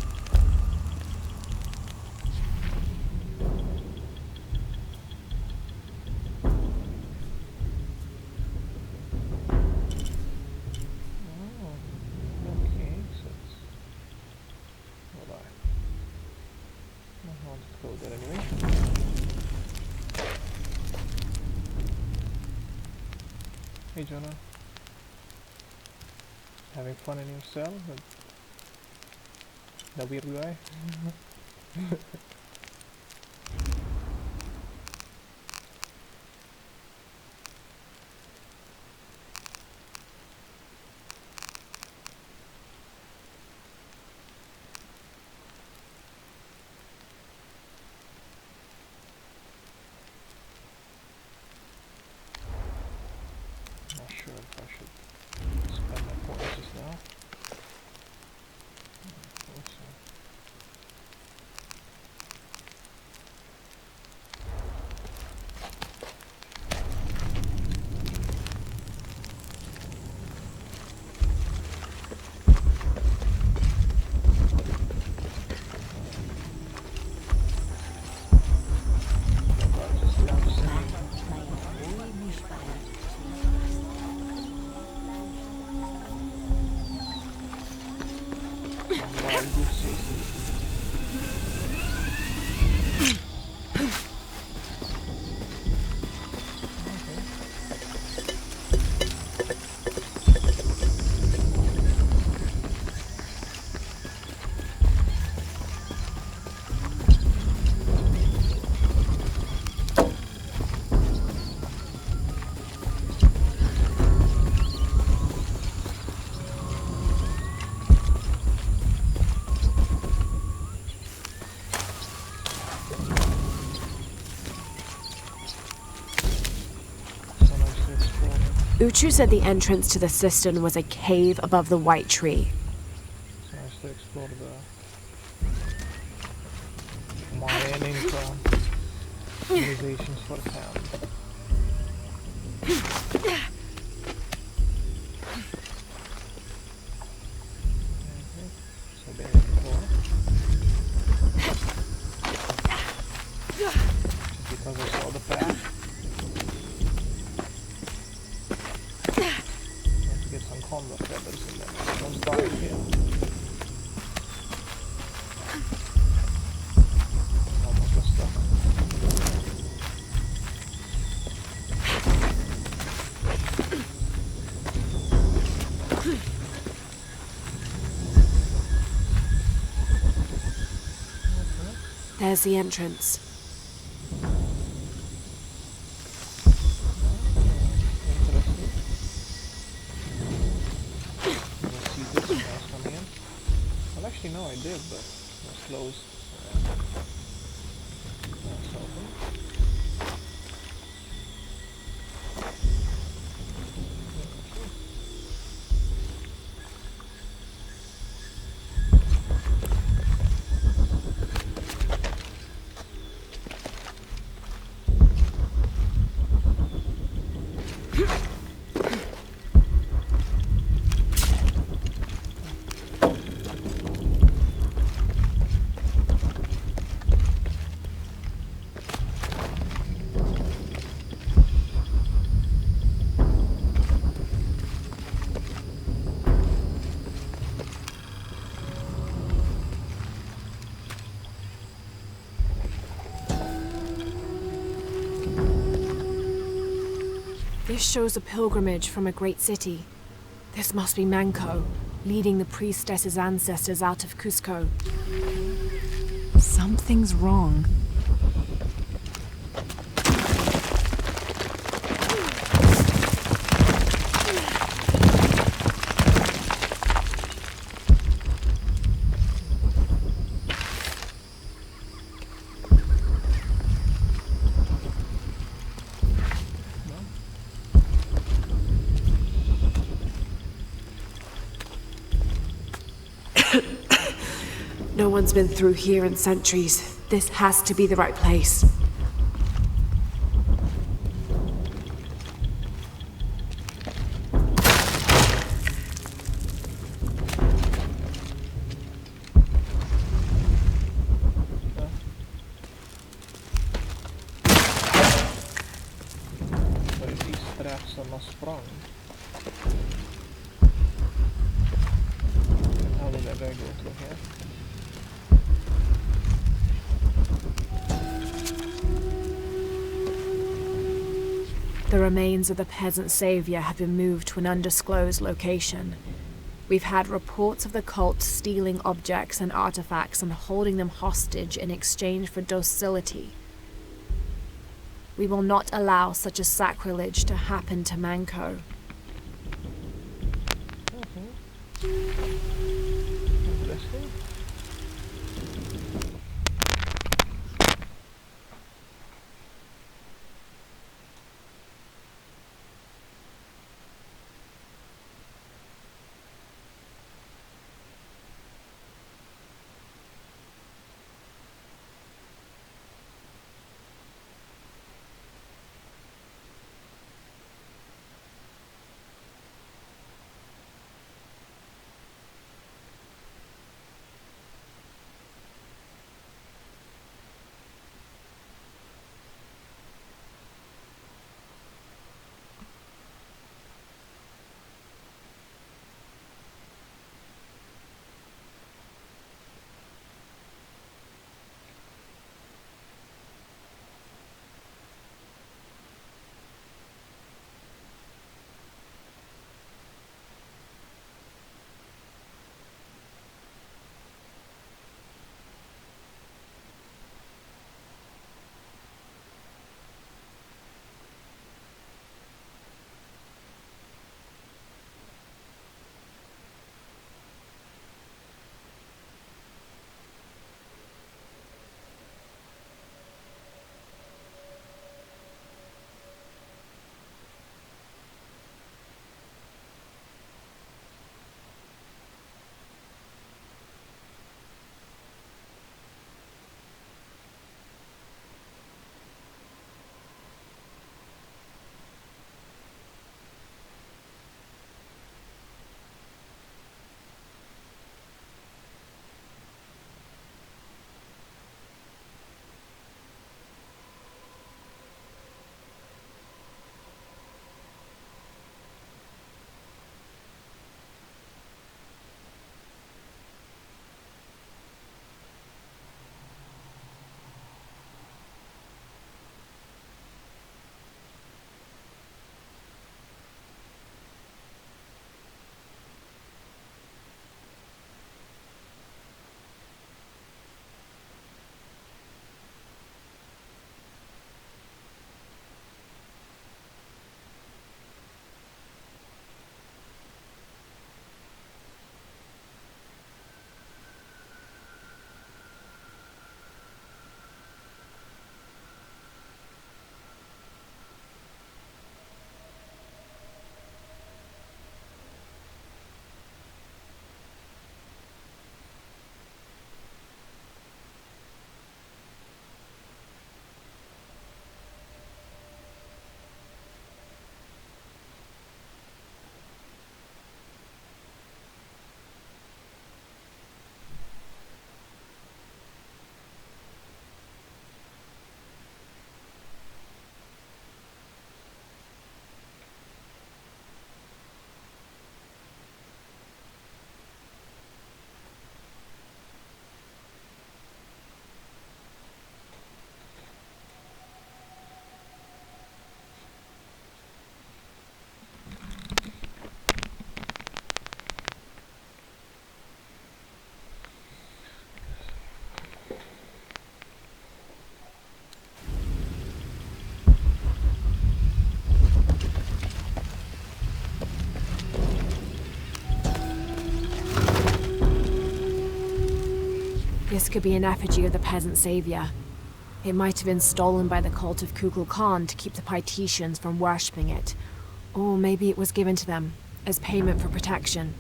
Hey Jonah, having fun in your cell with the weird guy? Not sure if I should spend my points just now. I think so. Uchu said the entrance to the cistern was a cave above the white tree. It's nice to explore the Mayan civilizations for sound. So there you go. There's the entrance. Interesting. Did I see this when I was coming in? Well, actually, no, I did, but it was closed. That's open. This shows a pilgrimage from a great city. This must be Manco, leading the priestess's ancestors out of Cusco. Something's wrong. No one's been through here in centuries. This has to be the right place. Vad är issträpsarna sprang? How did I go through here? The remains of the peasant savior have been moved to an undisclosed location. We've had reports of the cult stealing objects and artifacts and holding them hostage in exchange for docility. We will not allow such a sacrilege to happen to Manco. Interesting. This could be an effigy of the peasant savior. It might have been stolen by the cult of Kukulkan to keep the Paititians from worshipping it. Or maybe it was given to them as payment for protection.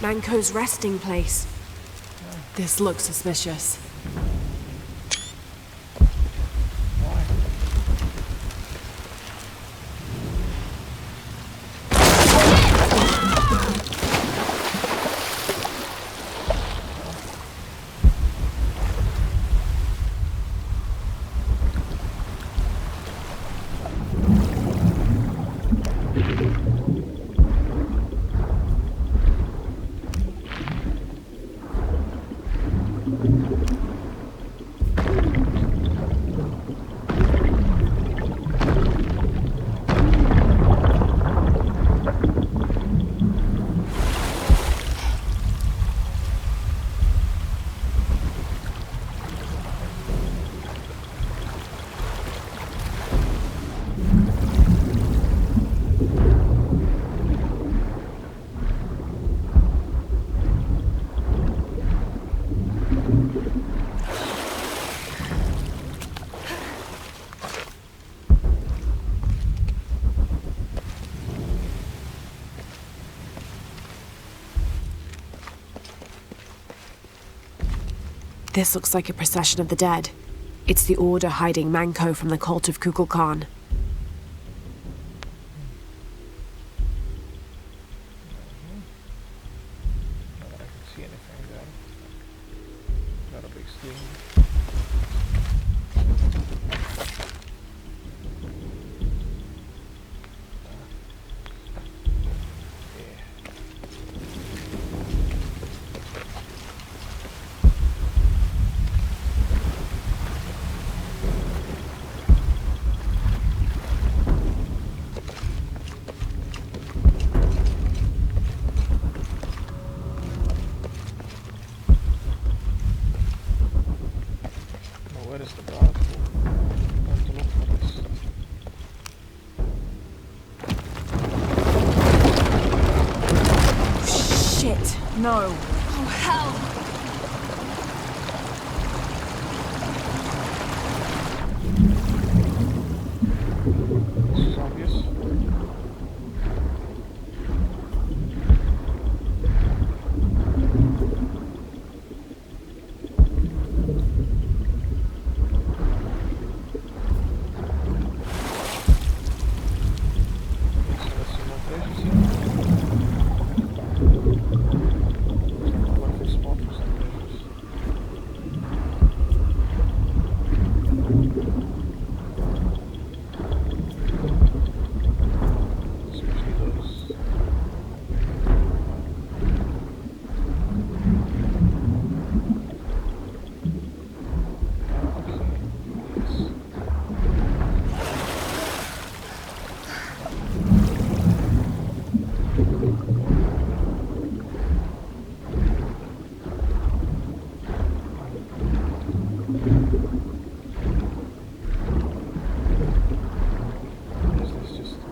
Manco's resting place. This looks suspicious. This looks like a procession of the dead. It's the Order hiding Manco from the cult of Kukulkan. No. Oh, hell! This is obvious.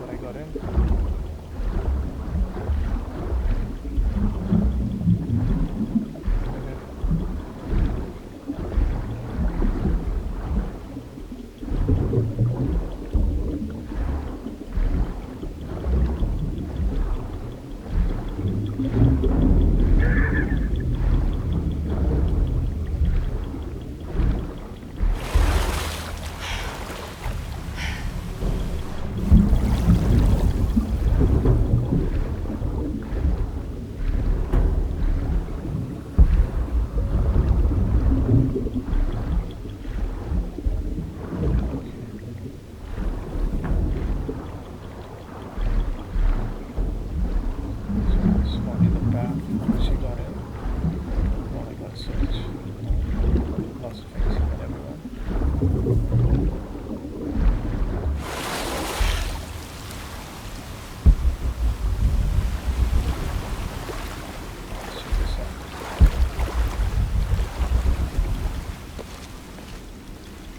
but I got in.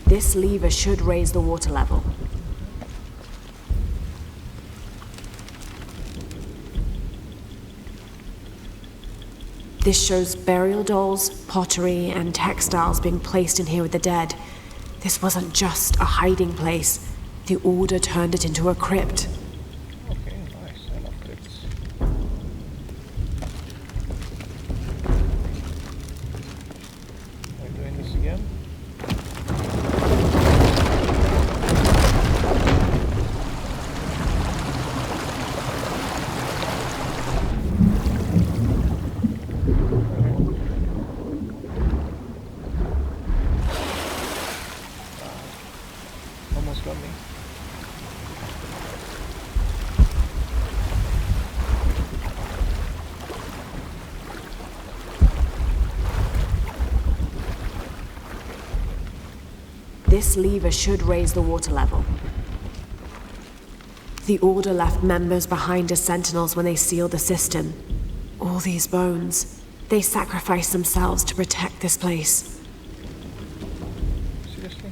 This lever should raise the water level. This shows burial dolls, pottery, and textiles being placed in here with the dead. This wasn't just a hiding place. The Order turned it into a crypt. Okay, nice. I love crypts. Are we doing this again? Almost got me. This lever should raise the water level. The Order left members behind as sentinels when they sealed the system. All these bones, they sacrificed themselves to protect this place. Seriously?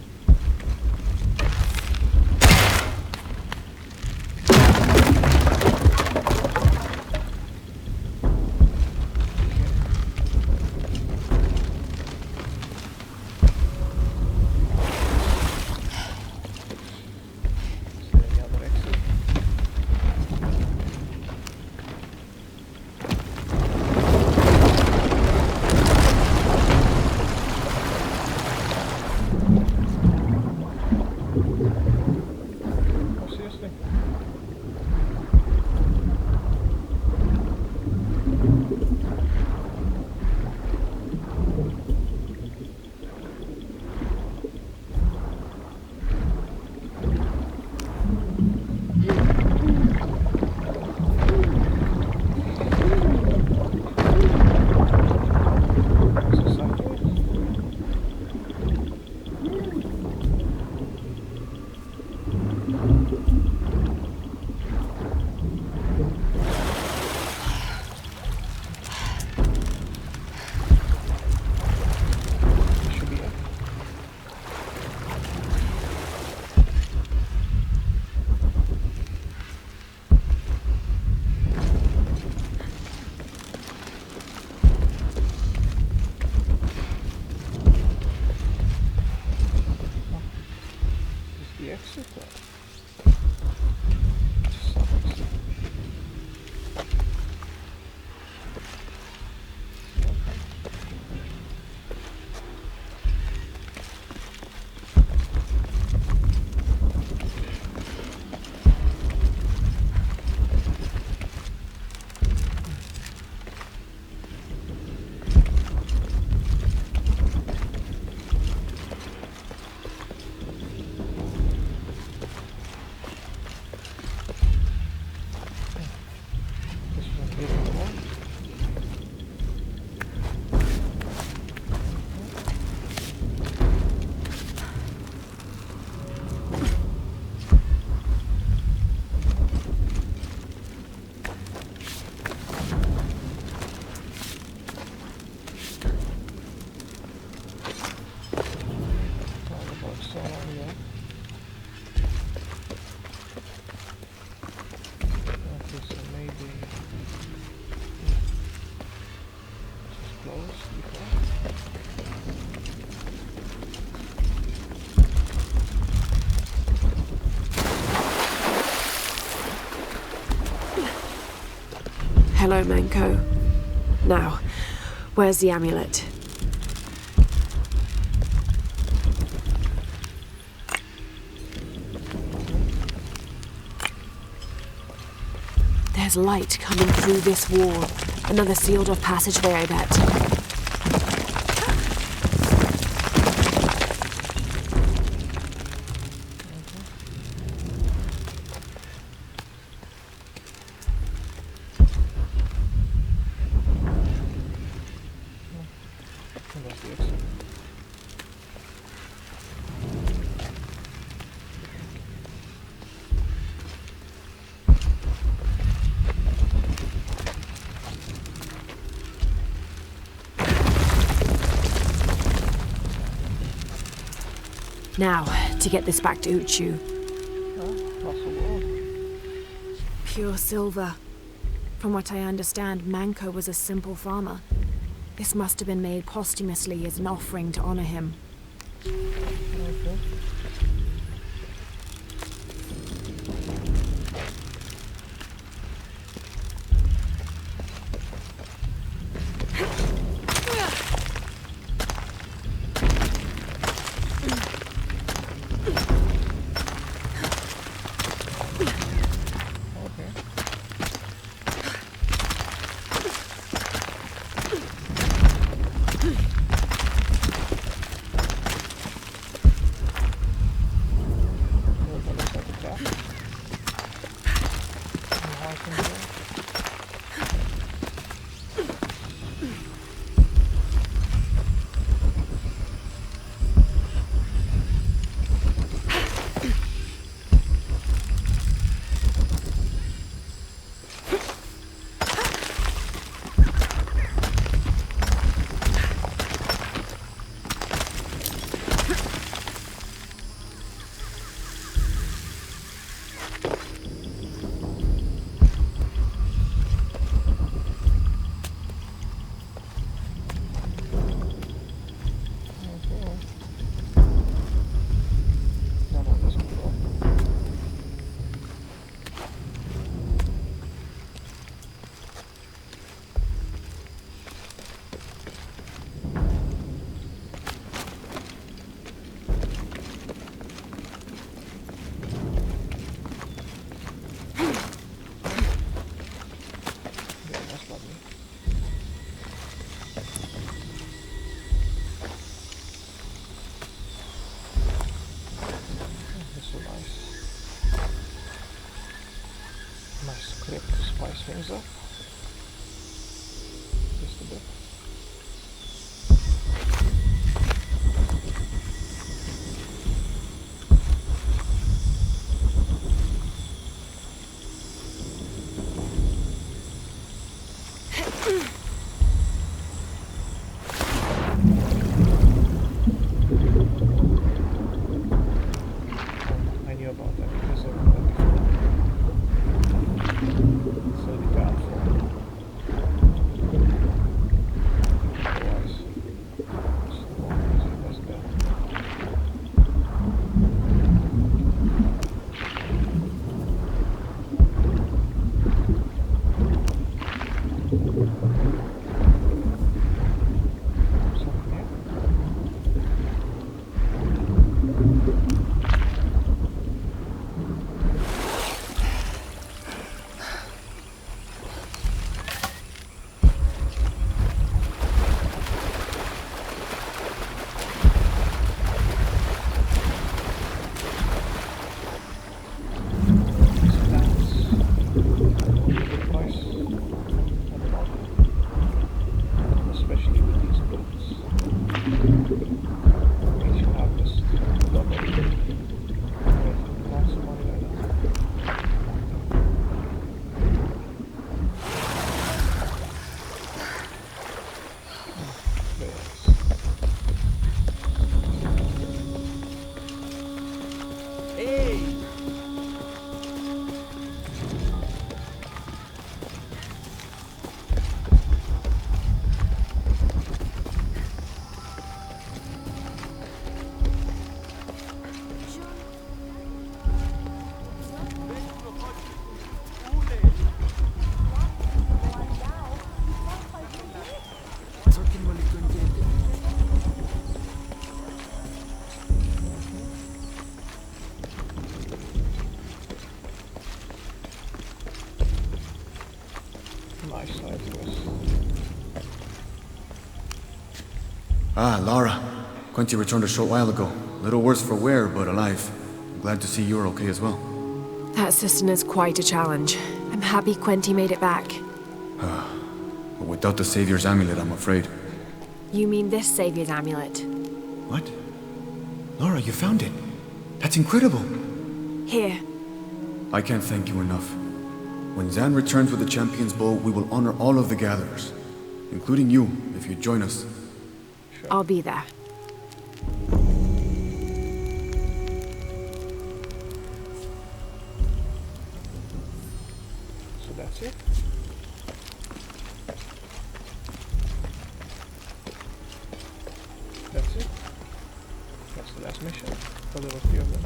Hello, Manco. Now, where's the amulet? There's light coming through this wall. Another sealed-off passageway, I bet. Now, to get this back to Uchu. Pure silver. From what I understand, Manco was a simple farmer. This must have been made posthumously as an offering to honor him. Nice clip to spice things up. Just a bit. I knew about that because of that before. So the platform. Nice side quest. Ah, Lara. Quinty returned a short while ago. Little worse for wear, but alive. I'm glad to see you're okay as well. That system is quite a challenge. I'm happy Quenty made it back. But without the Savior's amulet, I'm afraid. You mean this Savior's amulet? What? Lara, you found it. That's incredible. Here. I can't thank you enough. When Zan returns with the Champion's Bow, we will honor all of the gatherers. Including you, if you join us. I'll be there. So that's it. That's it. That's the last mission. But there was few of them.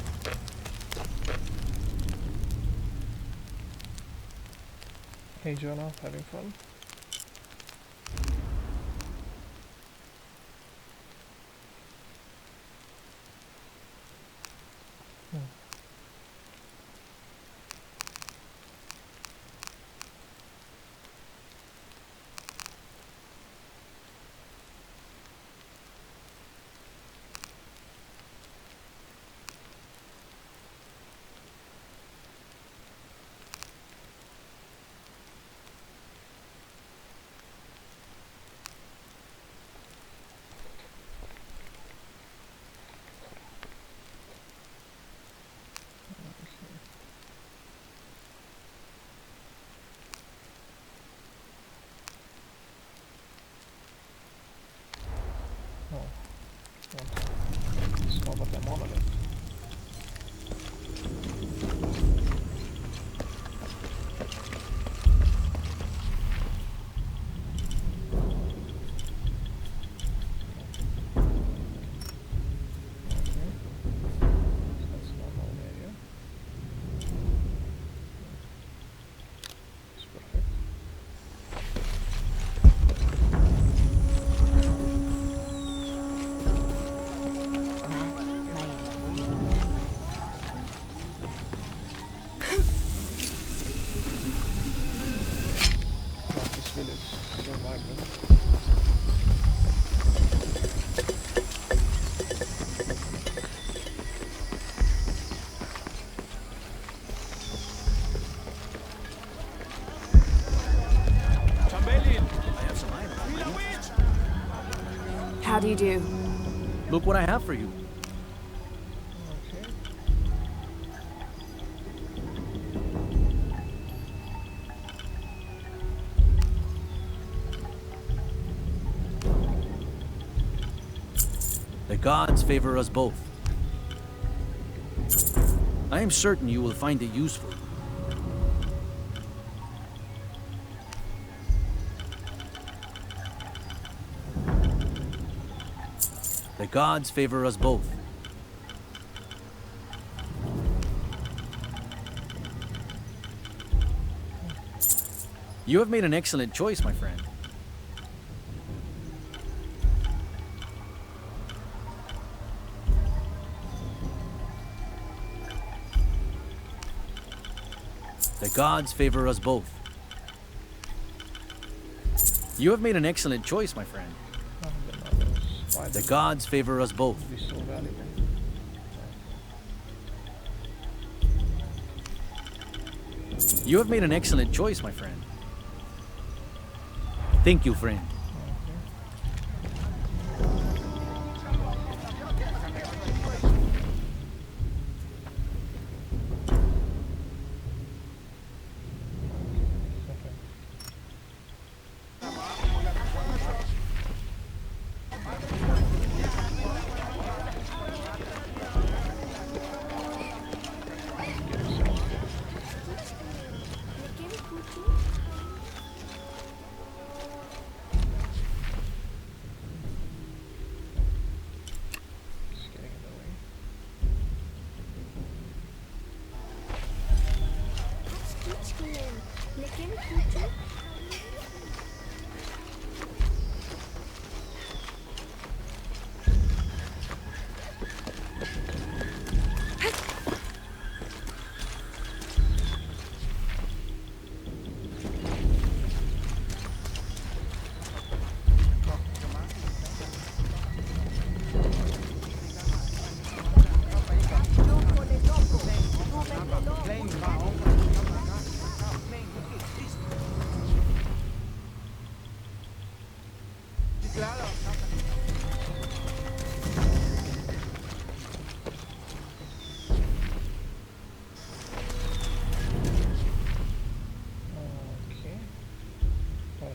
Hey Jonah, having fun? It's not the monolith. How do you do? Look what I have for you. The gods favor us both. I am certain you will find it useful. The gods favor us both. You have made an excellent choice, my friend. The gods favor us both. You have made an excellent choice, my friend. The gods favor us both. You have made an excellent choice, my friend. Thank you, friend.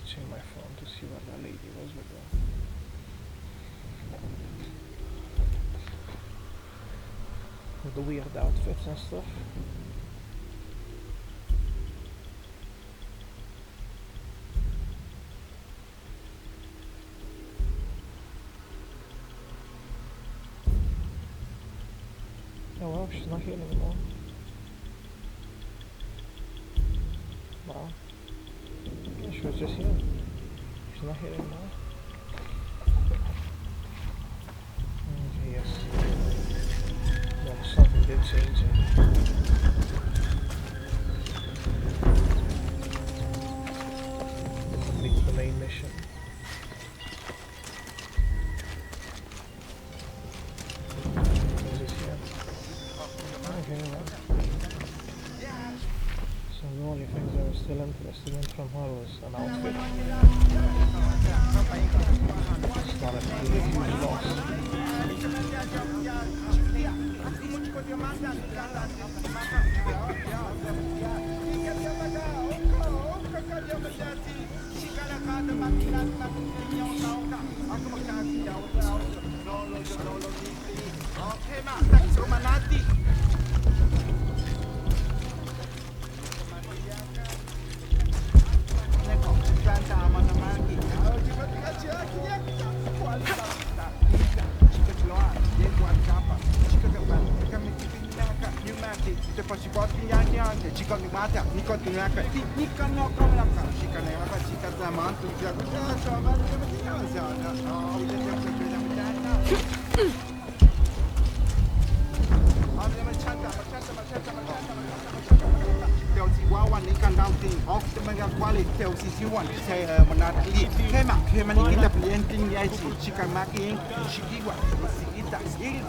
watching my phone to see what that lady was with her. With the weird outfits and stuff. Oh well, she's not here anymore. Wow. Yeah, she was just here. She's not here anymore. Okay, yes. Well, something did change it. Complete the main mission. Is this here? Okay, well. So the only things I was still interested in from her was an outfit. It's not a really huge loss.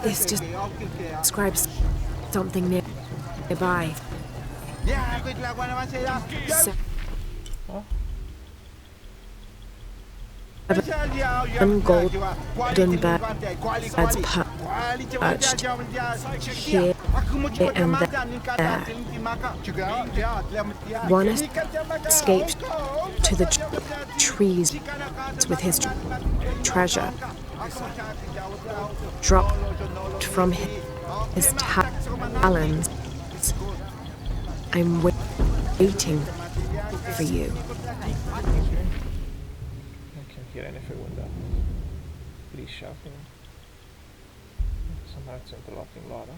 This just describes something nearby. Seven golden birds perched here and there. One escaped to the trees with his treasure, dropped from his talons. I'm waiting for you. I can't hear anything with that. Please shouting. Somehow it's interrupting Laura.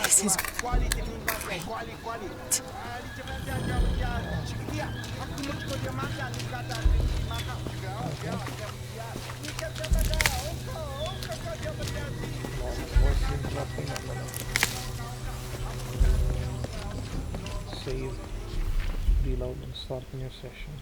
This is great. Save, reload, and start a new session.